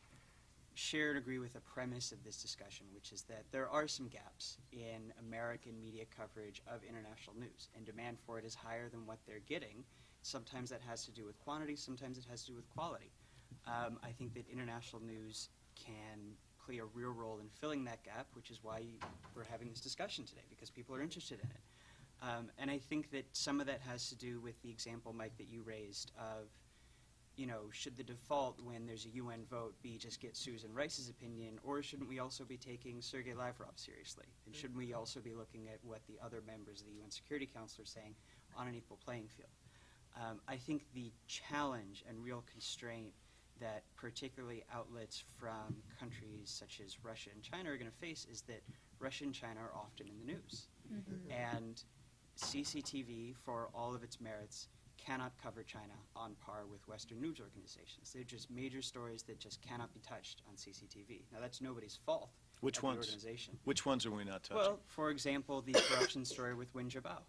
Speaker 7: share and agree with the premise of this discussion, which is that there are some gaps in American media coverage of international news, and demand for it is higher than what they're getting. Sometimes that has to do with quantity, sometimes it has to do with quality. I think that international news can play a real role in filling that gap, which is why we're having this discussion today, because people are interested in it. And I think that some of that has to do with the example, Mike, that you raised of, you know, should the default when there's a UN vote be just get Susan Rice's opinion, or shouldn't we also be taking Sergei Lavrov seriously? And shouldn't we also be looking at what the other members of the UN Security Council are saying on an equal playing field? I think the challenge and real constraint that particularly outlets from countries such as Russia and China are going to face is that Russia and China are often in the news. And CCTV, for all of its merits, cannot cover China on par with Western news organizations. They're just major stories that just cannot be touched on CCTV. Now, that's nobody's fault.
Speaker 3: Which ones?
Speaker 7: The organization.
Speaker 3: Which ones are we not touching?
Speaker 7: Well, for example, the corruption story with Wen Jiabao.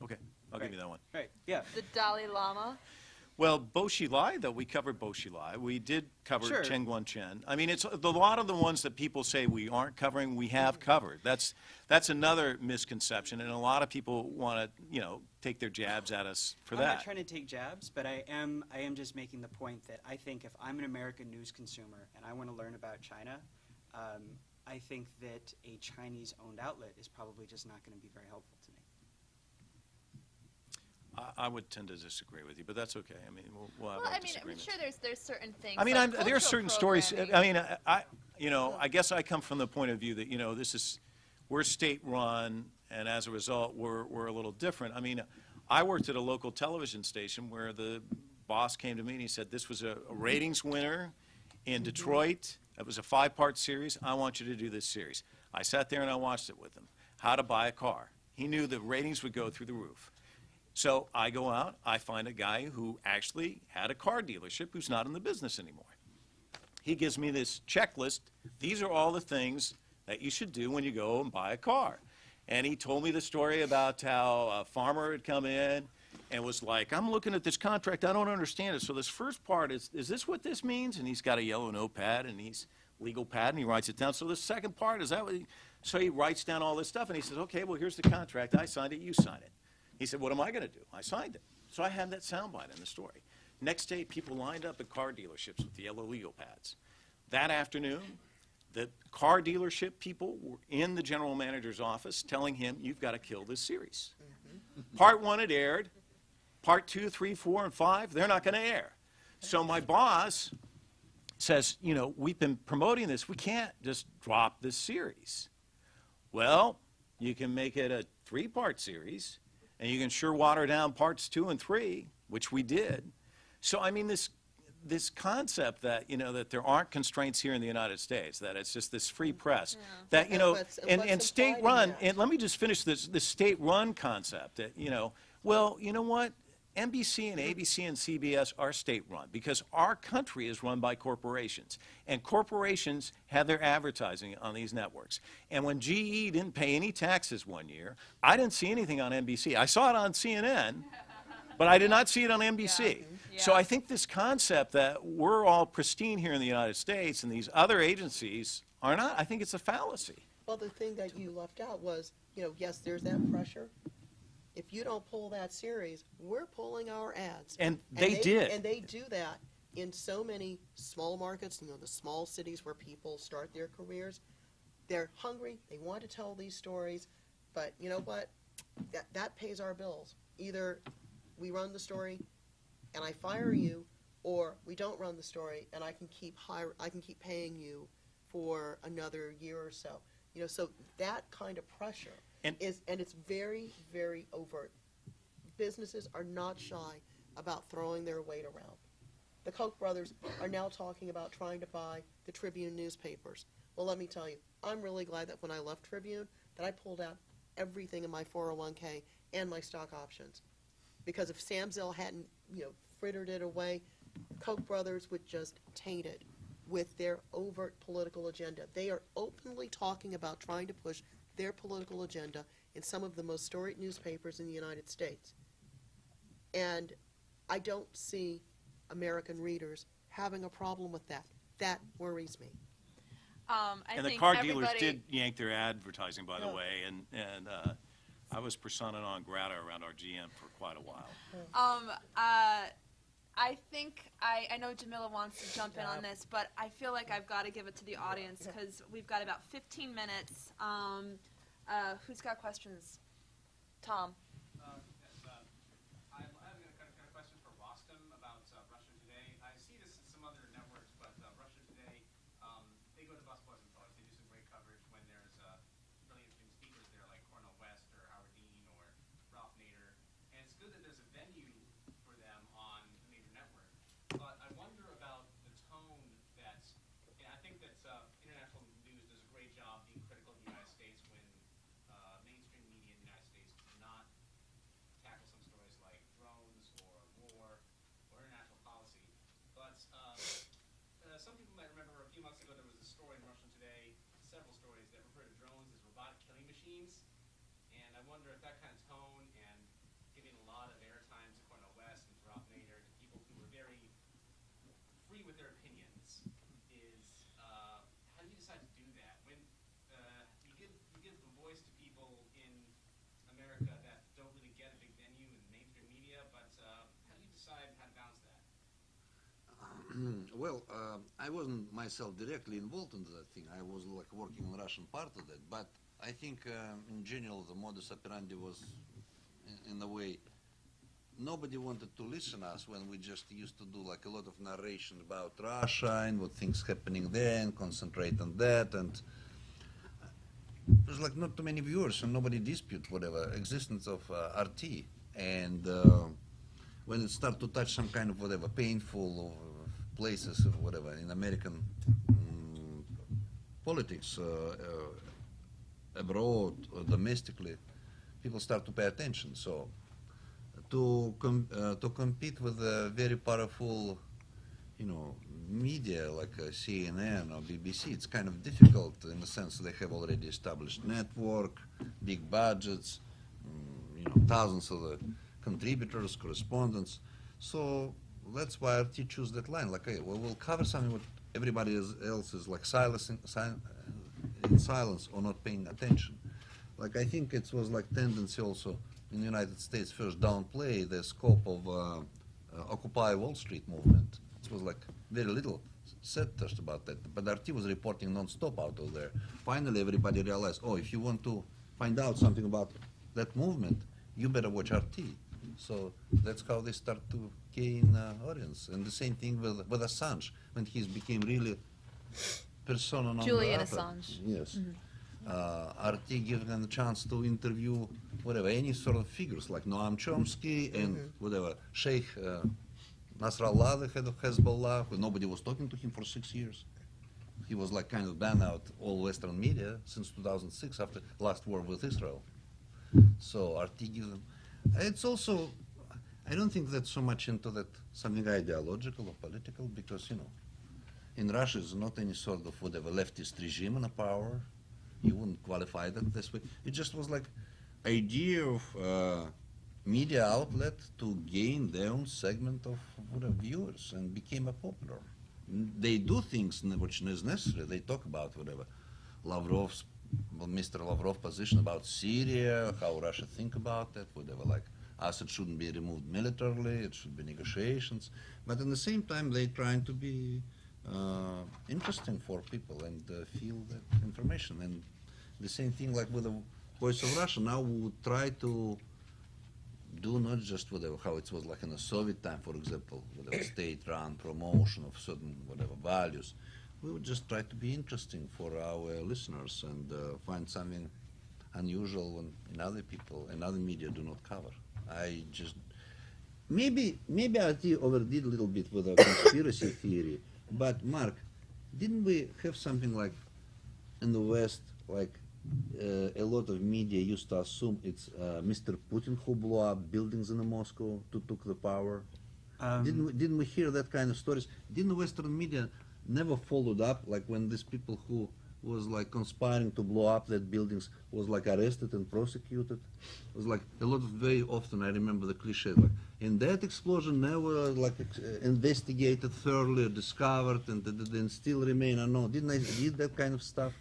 Speaker 3: Okay, I'll give you that one.
Speaker 7: Right, yeah.
Speaker 2: The Dalai Lama.
Speaker 3: Well, Bo Xilai, though, we covered Bo Xilai. We did cover
Speaker 7: Sure.
Speaker 3: Chen Guangchen. I mean, it's a lot of the ones that people say we aren't covering, we have covered. That's another misconception, and a lot of people want to, you know, take their jabs at us for
Speaker 7: I'm
Speaker 3: that.
Speaker 7: not trying to take jabs, but I am just making the point that I think if I'm an American news consumer and I want to learn about China, I think that a Chinese-owned outlet is probably just not going to be very helpful to me.
Speaker 3: I would tend to disagree with you, but that's okay. I mean, we'll have
Speaker 2: Well,
Speaker 3: our
Speaker 2: I mean, I'm
Speaker 3: disagreements.
Speaker 2: sure there's certain things.
Speaker 3: I mean,
Speaker 2: like
Speaker 3: there are certain
Speaker 2: cultural
Speaker 3: stories.
Speaker 2: programming.
Speaker 3: I mean, I guess I come from the point of view that, you know, we're state-run, and as a result, we're a little different. I mean, I worked at a local television station where the boss came to me and he said, this was a ratings winner in Detroit. It was a 5-part series. I want you to do this series. I sat there and I watched it with him. How to buy a car. He knew the ratings would go through the roof. So I go out, I find a guy who actually had a car dealership who's not in the business anymore. He gives me this checklist. These are all the things that you should do when you go and buy a car. And he told me the story about how a farmer had come in and was like, I'm looking at this contract, I don't understand it. So this first part is this what this means? And he's got a yellow notepad and he's legal pad and he writes it down. So the second part, is that what so he writes down all this stuff and he says, okay, well, here's the contract. I signed it, you sign it. He said, what am I going to do? I signed it. So I had that soundbite in the story. Next day, people lined up at car dealerships with the yellow legal pads. That afternoon, the car dealership people were in the general manager's office telling him, you've got to kill this series. Part 1 had aired. Part 2, 3, 4, and 5, they're not going to air. So my boss says, you know, we've been promoting this. We can't just drop this series. Well, you can make it a 3-part series. And you can sure water down parts 2 and 3, which we did. So, I mean, this concept that, you know, that there aren't constraints here in the United States, that it's just this free press, that, you know, and state-run, and let me just finish this state-run concept that, you know, well, you know what? NBC and ABC and CBS are state-run because our country is run by corporations, and corporations have their advertising on these networks. And when GE didn't pay any taxes one year, I didn't see anything on NBC. I saw it on CNN, but I did not see it on NBC.
Speaker 2: Yeah.
Speaker 3: So I think this concept that we're all pristine here in the United States and these other agencies are not, I think it's a fallacy.
Speaker 4: Well, the thing that you left out was, you know, yes, there's that pressure. If you don't pull that series, we're pulling our ads.
Speaker 3: And they did.
Speaker 4: And they do that in so many small markets, you know, the small cities where people start their careers. They're hungry. They want to tell these stories. But you know what? That pays our bills. Either we run the story and I fire you, or we don't run the story and I can keep paying you for another year or so. You know, so that kind of pressure. And it's very, very overt. Businesses are not shy about throwing their weight around. The Koch brothers are now talking about trying to buy the Tribune newspapers. Well, let me tell you, I'm really glad that when I left Tribune, that I pulled out everything in my 401k and my stock options. Because if Sam Zell hadn't, frittered it away, Koch brothers would just taint it with their overt political agenda. They are openly talking about trying to push their political agenda in some of the most storied newspapers in the United States. And I don't see American readers having a problem with that. That worries me.
Speaker 3: And the car dealers did yank their advertising, by the way, and I was persona non grata around our GM for quite a while.
Speaker 2: I think, I know Jamila wants to jump in on this, but I feel like I've got to give it to the audience because we've got about 15 minutes. Who's got questions? Tom.
Speaker 8: I have a question for Rustem about Russia Today. I see this in some other networks, but Russia Today, they go to Bus Pleasant Talks. They do some great coverage when there's really interesting speakers there, like Cornel West or Howard Dean or Ralph Nader. And it's good that there's a venue for them on a major network. But I wonder about the tone that, and I think that international news does a great job being critical of the United States when mainstream media in the United States does not tackle some stories like drones or war or international policy. But some people might remember a few months ago there was a story in Russia Today, several stories that refer to drones as robotic killing machines. And I wonder if that kind of tone and giving a lot of airtime to Cornel West and to Ralph Nader, to people who were very free with their opinions, is how do you decide to do that? When you give the voice to people in America that don't really get a big venue in mainstream media, but how do you decide how to balance that?
Speaker 6: Well, I wasn't myself directly involved in that thing. I was like working on the Russian part of that. But I think in general the modus operandi was, in a way, nobody wanted to listen to us when we just used to do like a lot of narration about Russia and what things happening there and concentrate on that. And there's like not too many viewers and nobody dispute whatever existence of RT. And when it started to touch some kind of whatever painful or places or whatever in American politics abroad or domestically, people start to pay attention. So to compete with a very powerful, media like CNN or BBC, it's kind of difficult in the sense they have already established network, big budgets, thousands of the contributors, correspondents. So that's why RT choose that line. Like, hey, well, we'll cover something what everybody else is like in silence or not paying attention. Like, I think it was like tendency also in the United States first downplay the scope of Occupy Wall Street movement. It was like very little said just about that. But RT was reporting non-stop out of there. Finally, everybody realized, oh, if you want to find out something about that movement, you better watch RT. So that's how they start to gain audience. And the same thing with Assange, when he became really persona non grata.
Speaker 2: Julian Assange.
Speaker 6: Yes. RT gave them a chance to interview whatever, any sort of figures like Noam Chomsky and whatever, Sheikh Nasrallah, the head of Hezbollah, who nobody was talking to him for 6 years. He was like kind of banned out all Western media since 2006 after last war with Israel. So RT gives them. It's also, I don't think that's so much into that something ideological or political because, in Russia is not any sort of whatever leftist regime in a power. You wouldn't qualify that this way. It just was like idea of media outlet to gain their own segment of viewers and became a popular. They do things which is necessary. They talk about whatever Mr. Lavrov position about Syria, how Russia think about that, whatever, like Assad shouldn't be removed militarily, it should be negotiations. But at the same time, they're trying to be interesting for people and feel that information. And the same thing like with the Voice of Russia. Now we would try to do not just whatever, how it was like in the Soviet time, for example, whatever state-run promotion of certain whatever values. We would just try to be interesting for our listeners and find something unusual in other people and other media do not cover. I just maybe RT overdid a little bit with a conspiracy theory, but Mark, didn't we have something like in the West, like a lot of media used to assume it's Mr. Putin who blew up buildings in Moscow to took the power. Didn't we hear that kind of stories? Didn't Western media never followed up, like when these people who was like conspiring to blow up that buildings was like arrested and prosecuted? It was like a lot of, very often I remember the cliche, like, in that explosion never like investigated thoroughly or discovered and still remain unknown. Didn't I read that kind of stuff?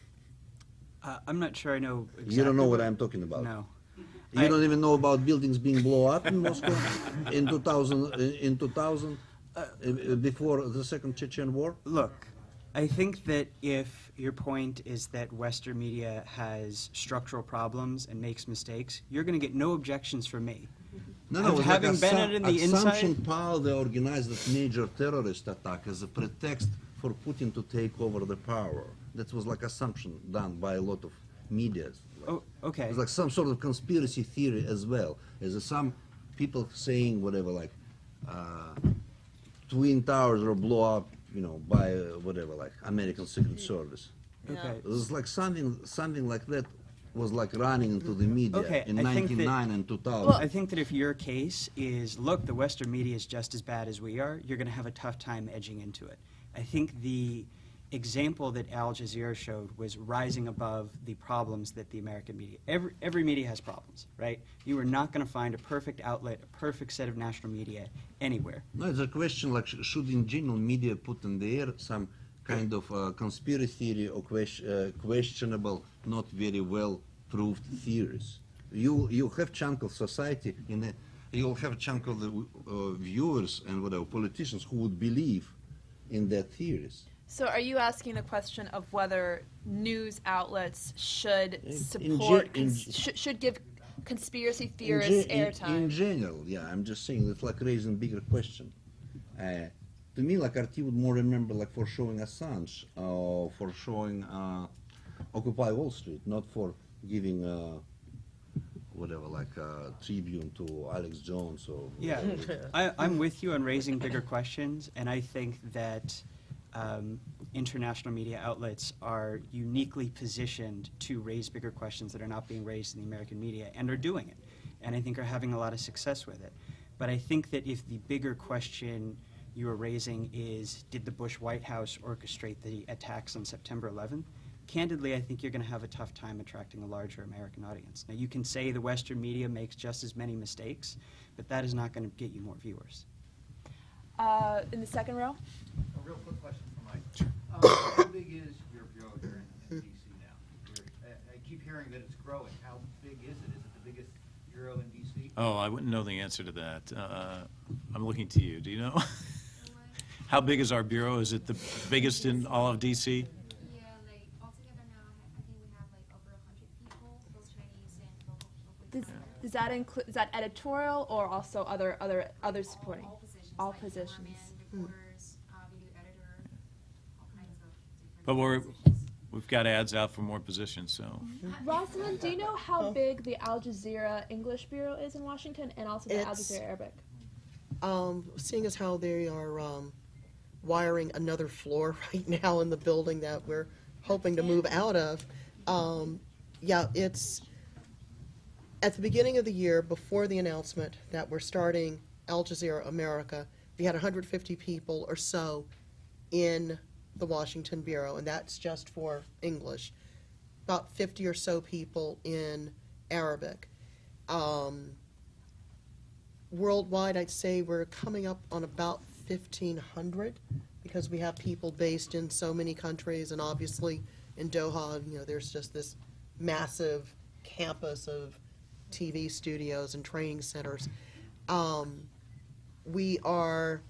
Speaker 7: I'm not sure I know exactly.
Speaker 6: You don't know what I'm talking about?
Speaker 7: No.
Speaker 6: You don't even know about buildings being blown up in Moscow in 2000 before the Second Chechen War?
Speaker 7: Look, I think that if your point is that Western media has structural problems and makes mistakes, you're going to get no objections from me.
Speaker 6: No, it was
Speaker 7: Having
Speaker 6: like
Speaker 7: been in the
Speaker 6: assumption
Speaker 7: inside,
Speaker 6: power they organized that major terrorist attack as a pretext for Putin to take over the power. That was like assumption done by a lot of media.
Speaker 7: oh, okay.
Speaker 6: It's like some sort of conspiracy theory as well. As some people saying whatever, like Twin Towers were blown up, you know, by whatever, like American Secret Service.
Speaker 7: Okay.
Speaker 6: It was like something like that was like running into the media
Speaker 7: Okay,
Speaker 6: in
Speaker 7: I think that-
Speaker 6: 1999 and 2000.
Speaker 7: Well, I think that if your case is, look, the Western media is just as bad as we are, you're going to have a tough time edging into it. I think the example that Al Jazeera showed was rising above the problems that the American media, every media has problems, right? You are not going to find a perfect outlet, a perfect set of national media anywhere.
Speaker 6: No, it's a question like, should in general media put in the air some kind of conspiracy theory or questionable, not very well proved theories? You have chunk of society, you'll have a chunk of the viewers and whatever politicians who would believe in that theories.
Speaker 2: So are you asking the question of whether news outlets should
Speaker 6: In
Speaker 2: support,
Speaker 6: ge- in-
Speaker 2: should give conspiracy
Speaker 6: In
Speaker 2: theorists
Speaker 6: ge- in
Speaker 2: airtime?
Speaker 6: general, yeah, I'm just saying it's like raising bigger question. To me, like RT would more remember like for showing Assange, for showing Occupy Wall Street, not for giving whatever, like tribune to Alex Jones or
Speaker 7: Yeah, I'm with you on raising bigger questions, and I think that international media outlets are uniquely positioned to raise bigger questions that are not being raised in the American media, and are doing it, and I think are having a lot of success with it. But I think that if the bigger question you are raising is, did the Bush White House orchestrate the attacks on September 11th? Candidly, I think you're going to have a tough time attracting a larger American audience. Now, you can say the Western media makes just as many mistakes, but that is not going to get you more viewers.
Speaker 2: In the second row?
Speaker 9: A real quick question for Mike. How big is your bureau here in D.C. now? I keep hearing that it's growing. How big is it? Is it the biggest bureau in D.C.?
Speaker 3: Oh, I wouldn't know the answer to that. I'm looking to you. Do you know? How big is our bureau? Is it the biggest in all of D.C.?
Speaker 10: Yeah, like altogether now, I think we have like over 100 people, both Chinese and local.
Speaker 2: Does that include, is that editorial or also other supporting?
Speaker 10: All positions.
Speaker 2: All
Speaker 10: like
Speaker 2: positions.
Speaker 10: cameraman, reporters, video editor, all kinds of different
Speaker 3: But
Speaker 10: positions.
Speaker 3: we've got ads out for more positions, so.
Speaker 2: Rosalind, do you know how big the Al Jazeera English Bureau is in Washington and also the Al
Speaker 4: It's-
Speaker 2: Jazeera Arabic?
Speaker 4: Seeing as how they are wiring another floor right now in the building that we're hoping to move out of, yeah, it's at the beginning of the year, before the announcement that we're starting Al Jazeera America, we had 150 people or so in the Washington Bureau, and that's just for English. About 50 or so people in Arabic. Worldwide, I'd say we're coming up on about 1,500 because we have people based in so many countries, and obviously in Doha, you know, there's just this massive campus of TV studios and training centers. We are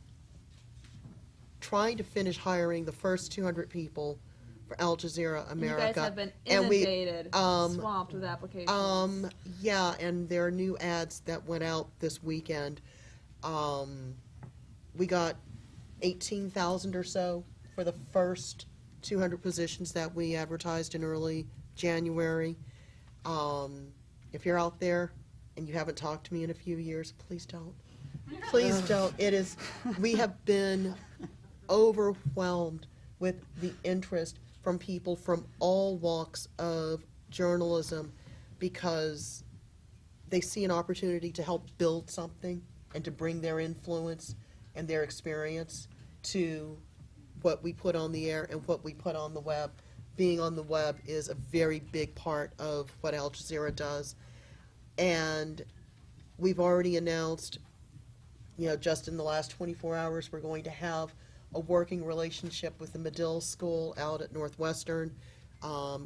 Speaker 4: trying to finish hiring the first 200 people for Al Jazeera America.
Speaker 2: You guys have been
Speaker 4: And we-
Speaker 2: inundated, swamped with applications.
Speaker 4: Yeah, and there are new ads that went out this weekend. We got 18,000 or so for the first 200 positions that we advertised in early January. If you're out there and you haven't talked to me in a few years, please don't. Please don't. We have been overwhelmed with the interest from people from all walks of journalism because they see an opportunity to help build something and to bring their influence and their experience to what we put on the air and what we put on the web. Being on the web is a very big part of what Al Jazeera does. And we've already announced, just in the last 24 hours, we're going to have a working relationship with the Medill School out at Northwestern,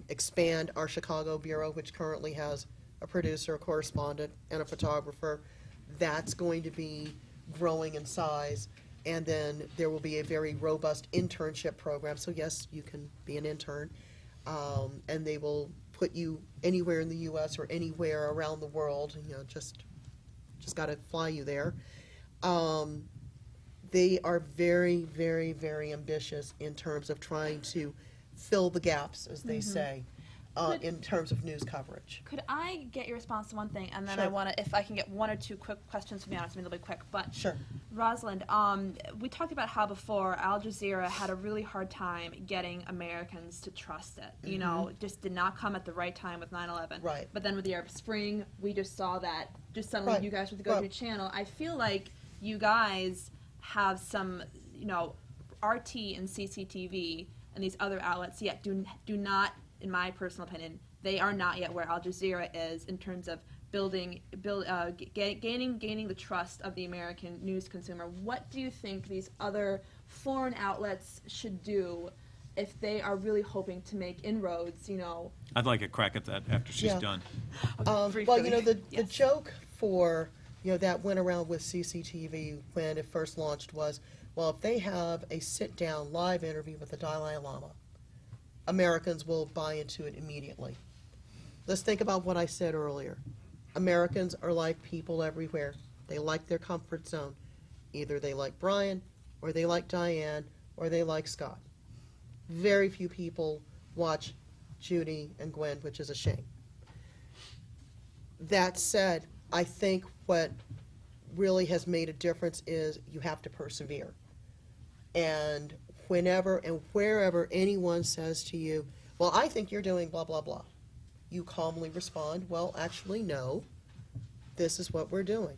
Speaker 4: expand our Chicago bureau, which currently has a producer, a correspondent, and a photographer. That's going to be growing in size. And then there will be a very robust internship program. So yes, you can be an intern. And they will put you anywhere in the U.S. or anywhere around the world. Just got to fly you there. They are very, very, very ambitious in terms of trying to fill the gaps, as they say, in terms of news coverage.
Speaker 2: Could I get your response to one thing, and then
Speaker 4: Sure.
Speaker 2: I want to, if I can get one or two quick questions from you, honestly, they'll be quick. But
Speaker 4: Sure.
Speaker 2: Rosalind, we talked about how before Al Jazeera had a really hard time getting Americans to trust it. Just did not come at the right time with 9/11.
Speaker 4: Right.
Speaker 2: But then with the Arab Spring, we just saw that just suddenly
Speaker 4: Right.
Speaker 2: you guys with the go-to
Speaker 4: Right.
Speaker 2: channel. I feel like you guys have some, RT and CCTV and these other outlets yet do not, in my personal opinion, they are not yet where Al Jazeera is in terms of gaining the trust of the American news consumer. What do you think these other foreign outlets should do if they are really hoping to make inroads?
Speaker 3: I'd like a crack at that after she's
Speaker 4: Yeah.
Speaker 3: done.
Speaker 4: Well,
Speaker 2: Briefly.
Speaker 4: the
Speaker 2: Yes.
Speaker 4: joke for, that went around with CCTV when it first launched was, well, if they have a sit-down live interview with the Dalai Lama, Americans will buy into it immediately. Let's think about what I said earlier. Americans are like people everywhere. They like their comfort zone. Either they like Brian, or they like Diane, or they like Scott. Very few people watch Judy and Gwen, which is a shame. That said, I think what really has made a difference is you have to persevere. And whenever and wherever anyone says to you, well, I think you're doing blah, blah, blah, you calmly respond, well, actually, no, this is what we're doing.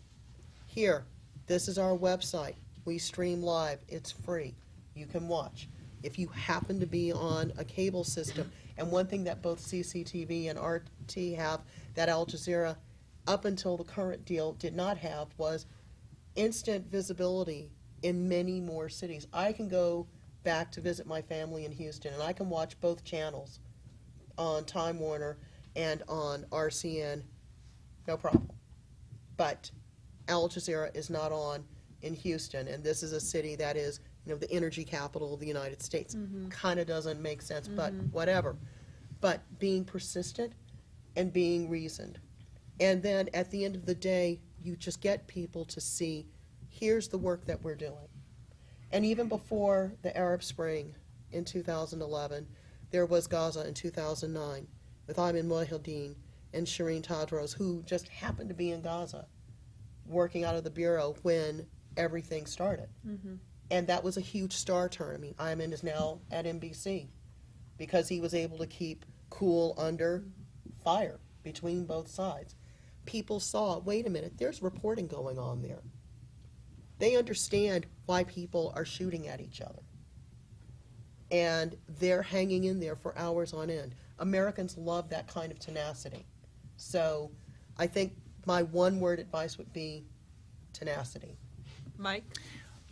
Speaker 4: Here, this is our website. We stream live. It's free. You can watch. If you happen to be on a cable system, and one thing that both CCTV and RT have that Al Jazeera, up until the current deal, did not have was instant visibility in many more cities. I can go back to visit my family in Houston, and I can watch both channels on Time Warner and on RCN, no problem. But Al Jazeera is not on in Houston, and this is a city that is, the energy capital of the United States. Kind of doesn't make sense, but whatever. But being persistent and being reasoned. And then at the end of the day, you just get people to see, here's the work that we're doing. And even before the Arab Spring in 2011, there was Gaza in 2009 with Ayman Mohyeldin and Shireen Tadros, who just happened to be in Gaza working out of the bureau when everything started. And that was a huge star turn. I mean, Ayman is now at NBC because he was able to keep cool under fire between both sides. People saw, wait a minute, there's reporting going on there. They understand why people are shooting at each other. And they're hanging in there for hours on end. Americans love that kind of tenacity. So I think my one-word advice would be tenacity.
Speaker 5: Mike?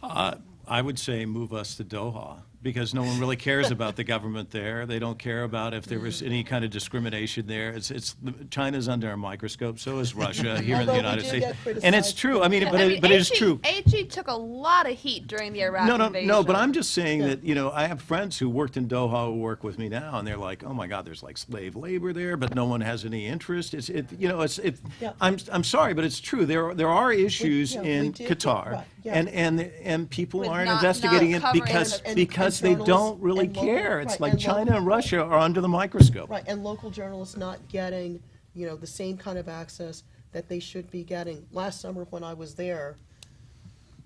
Speaker 3: I would say move us to Doha, because no one really cares about the government there. They don't care about if there was any kind of discrimination there. China's under a microscope, so is Russia here in the
Speaker 4: Although we
Speaker 3: United
Speaker 4: do
Speaker 3: States.
Speaker 4: get criticized
Speaker 3: And it's true. I mean,
Speaker 2: Yeah,
Speaker 3: but it is true.
Speaker 2: AG took a lot of heat during the Iraq invasion.
Speaker 3: No, but I'm just saying that, I have friends who worked in Doha who work with me now, and they're like, oh my God, there's like slave labor there, but no one has any interest.
Speaker 4: Yeah.
Speaker 3: I'm sorry, but it's true. There are issues
Speaker 4: we
Speaker 3: in
Speaker 4: did,
Speaker 3: Qatar,
Speaker 4: right, yeah.
Speaker 3: and people
Speaker 2: With
Speaker 3: aren't
Speaker 2: not
Speaker 3: investigating it
Speaker 2: covering
Speaker 3: because
Speaker 4: and
Speaker 3: because they
Speaker 4: journalists
Speaker 3: don't really
Speaker 4: and local-
Speaker 3: care. It's
Speaker 4: right,
Speaker 3: like
Speaker 4: and
Speaker 3: China
Speaker 4: local-
Speaker 3: and Russia are under the microscope.
Speaker 4: Right, and local journalists not getting, the same kind of access that they should be getting. Last summer when I was there,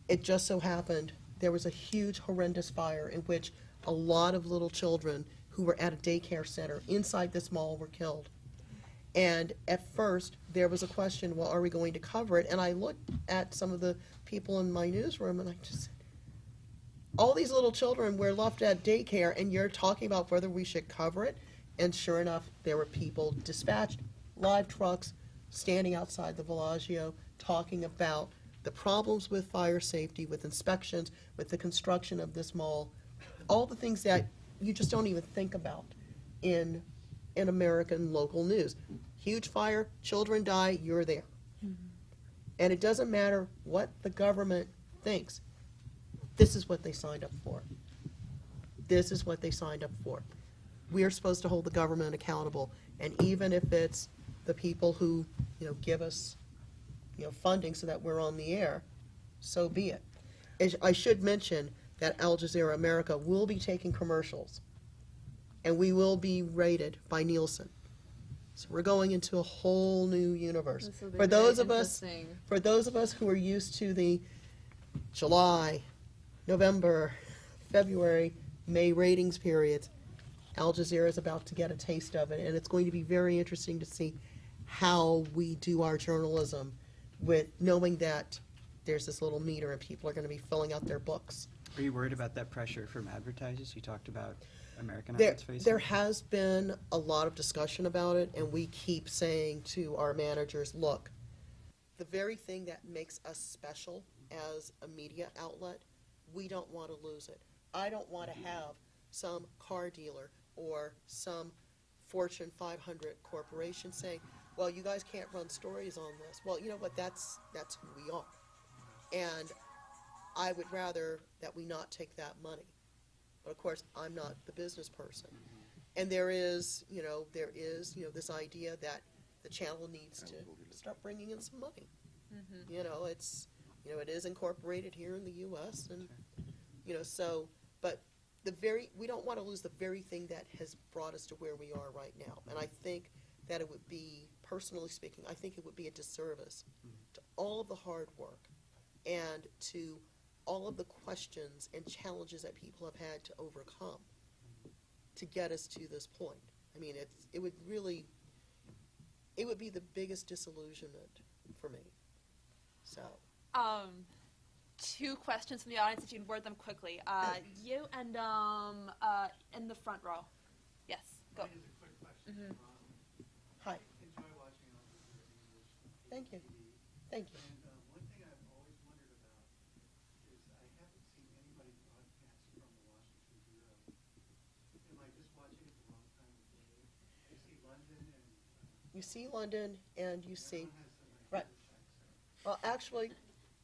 Speaker 4: it just so happened there was a huge, horrendous fire in which a lot of little children who were at a daycare center inside this mall were killed. And at first, there was a question, well, are we going to cover it? And I looked at some of the people in my newsroom, and I just said, all these little children were left at daycare, and you're talking about whether we should cover it? And sure enough, there were people dispatched, live trucks, standing outside the Bellagio, talking about the problems with fire safety, with inspections, with the construction of this mall, all the things that you just don't even think about in American local news. Huge fire, children die, you're there. And it doesn't matter what the government thinks. This is what they signed up for. This is what they signed up for. We are supposed to hold the government accountable, and even if it's the people who, give us, funding so that we're on the air, so be it. I should mention that Al Jazeera America will be taking commercials, and we will be rated by Nielsen. So we're going into a whole new universe.
Speaker 1: This will be
Speaker 4: For
Speaker 1: very
Speaker 4: those of us
Speaker 1: interesting.
Speaker 4: who are used to the July, November, February, May ratings periods, Al Jazeera is about to get a taste of it, and it's going to be very interesting to see how we do our journalism with knowing that there's this little meter and people are going to be filling out their books.
Speaker 7: Are you worried about that pressure from advertisers? You talked about American
Speaker 4: There,
Speaker 7: outlets facing.
Speaker 4: there has been a lot of discussion about it, and we keep saying to our managers, look, the very thing that makes us special as a media outlet, we don't want to lose it. I don't want to have some car dealer or some Fortune 500 corporation saying, well, you guys can't run stories on this. Well, you know what, that's who we are. And I would rather that we not take that money. But of course, I'm not the business person. And there is this idea that the channel needs to start bringing in some money. It is incorporated here in the U.S. and, but we don't want to lose the very thing that has brought us to where we are right now. And I think that it would be, personally speaking, I think it would be a disservice to all of the hard work and to all of the questions and challenges that people have had to overcome to get us to this point. I mean, it would be the biggest disillusionment for me. So.
Speaker 2: Two questions from the audience, if you can word them quickly. You and in the front row. Yes, go.
Speaker 8: Mine is a quick question.
Speaker 4: Hi.
Speaker 8: Enjoy watching all the English
Speaker 4: Thank you.
Speaker 8: TV.
Speaker 4: Thank you.
Speaker 8: And one thing I've always wondered about is I haven't seen anybody broadcast from the Washington Bureau. Am I just watching it the wrong time of day? I see London and
Speaker 4: You see London and you see,
Speaker 8: everyone has some
Speaker 4: right.
Speaker 8: English accent.
Speaker 4: Well, actually,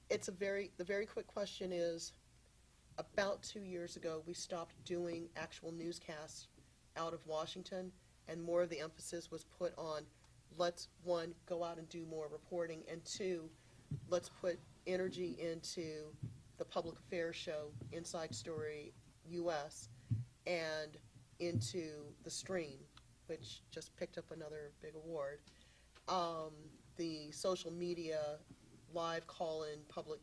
Speaker 4: the very quick question is, about 2 years ago, we stopped doing actual newscasts out of Washington, and more of the emphasis was put on, let's, one, go out and do more reporting, and two, let's put energy into the public affairs show, Inside Story US, and into The Stream, which just picked up another big award. The social media live call-in public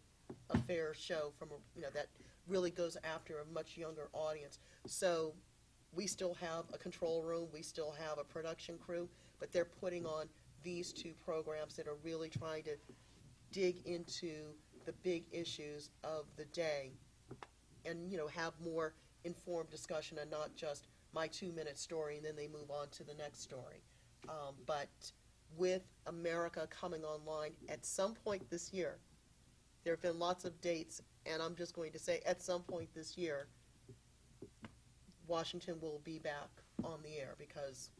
Speaker 4: affairs show from that really goes after a much younger audience. So we still have a control room, we still have a production crew, but they're putting on these two programs that are really trying to dig into the big issues of the day and have more informed discussion and not just my 2-minute story and then they move on to the next story. But with America coming online at some point this year, there have been lots of dates, and I'm just going to say at some point this year, Washington will be back on the air because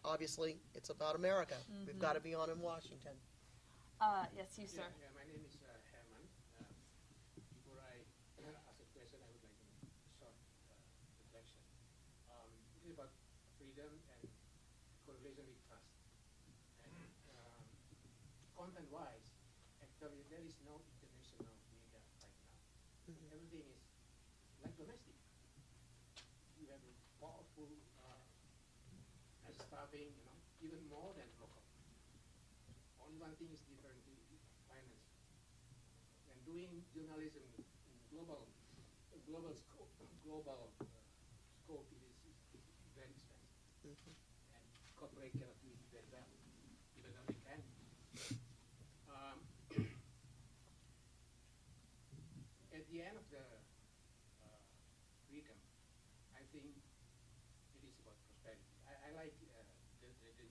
Speaker 4: obviously it's about America. We've got to be on in Washington.
Speaker 2: Yes, you, sir.
Speaker 11: Yeah, my name is Herman. Before I ask a question, I would like a short reflection. This is about freedom and correlation with trust. And content-wise, actually, there is no international media right now. Everything is like domestic. You have a powerful staffing, even more than local. Only one thing is different in finance. And doing journalism in global scope is very And corporate cannot do it very well, even though they can. At the end of the freedom, I think it is about prosperity. I like the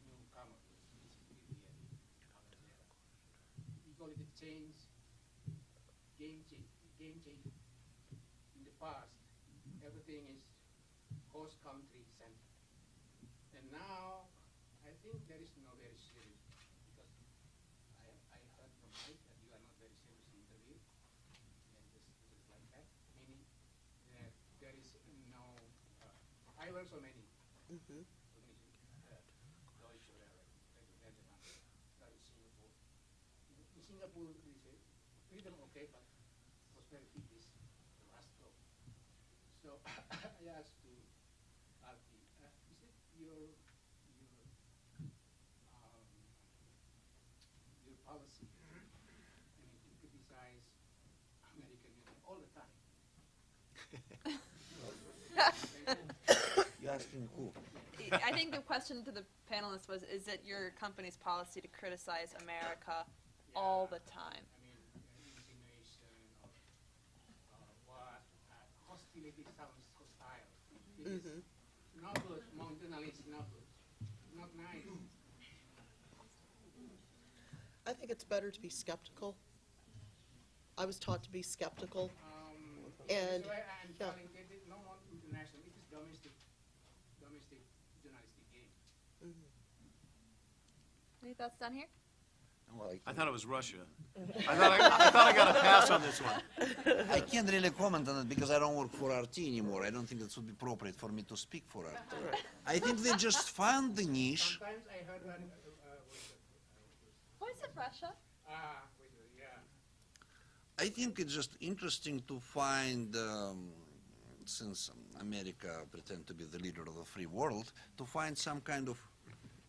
Speaker 11: newcomer, we call it a change, game change. In the past, everything is host country centered. And now, I think there is no very serious, because I heard from Mike that you are not very serious in interview, and this is like that, meaning that there is no, I learned so many. In Singapore, they say freedom okay, but prosperity is the last goal. So I asked to Arti, is it your policy, I mean, to criticize American Union all the time?
Speaker 6: You asking who?
Speaker 2: I think the question to the panelists was, is it your company's policy to criticize America all the time?
Speaker 11: I mean, insinuation or what, hostility sounds hostile. It is not good, among journalists, not good, not nice.
Speaker 4: I think it's better to be skeptical. I was taught to be skeptical. And,
Speaker 11: so I'm
Speaker 4: yeah.
Speaker 11: telling that no more international, it is domestic journalistic game.
Speaker 2: Any thoughts down here?
Speaker 6: Well,
Speaker 3: I thought it was Russia. I thought I got a pass on this one.
Speaker 6: I can't really comment on it because I don't work for RT anymore. I don't think it would be appropriate for me to speak for RT. I think they just found the niche.
Speaker 11: Sometimes I heard one,
Speaker 2: Why is it Russia?
Speaker 6: I think it's just interesting to find, since America pretend to be the leader of the free world, to find some kind of,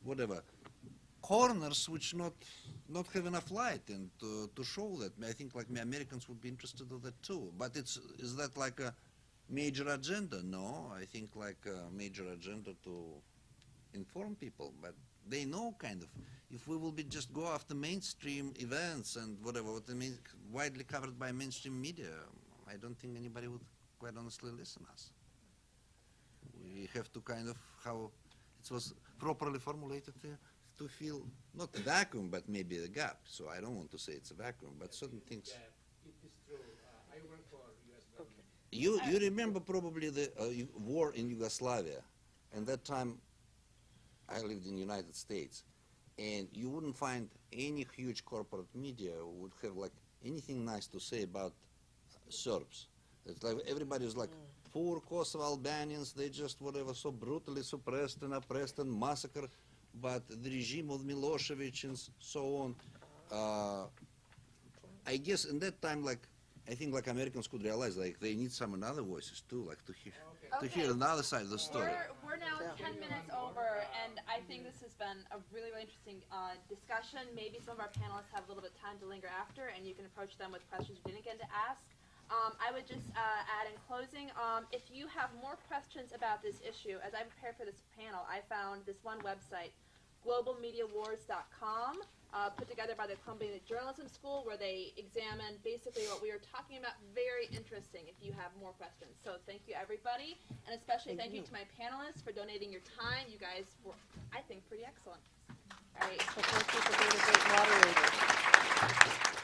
Speaker 6: whatever, corners which not have enough light, and to show that. I think like Americans would be interested in that too. But is that like a major agenda? No, I think like a major agenda to inform people, but they know kind of. If we will be just go after mainstream events and whatever, what I mean, widely covered by mainstream media, I don't think anybody would quite honestly listen us. We have to kind of, how it was properly formulated to feel, not a vacuum, but maybe a gap. So I don't want to say it's a vacuum, but certain things.
Speaker 11: it is true. I work for U.S. government.
Speaker 6: You remember probably the war in Yugoslavia, and that time I lived in the United States, and you wouldn't find any huge corporate media who would have like anything nice to say about Serbs. It's like everybody was like, poor Kosovo Albanians, they just whatever, so brutally suppressed and oppressed and massacred, but the regime of Milosevic and so on. I guess in that time, like, I think like Americans could realize like they need some other voices too, like to hear another side of the story.
Speaker 2: We're now 10 minutes over, and I think this has been a really, really interesting discussion. Maybe some of our panelists have a little bit of time to linger after, and you can approach them with questions you didn't get to ask. I would just add in closing, if you have more questions about this issue, as I prepared for this panel, I found this one website, globalmediawars.com, put together by the Columbia Journalism School, where they examine basically what we were talking about. Very interesting if you have more questions. So thank you, everybody, and especially thank you to my panelists for donating your time. You guys were, I think, pretty excellent. All right.
Speaker 1: Well, thank you for being a great moderator.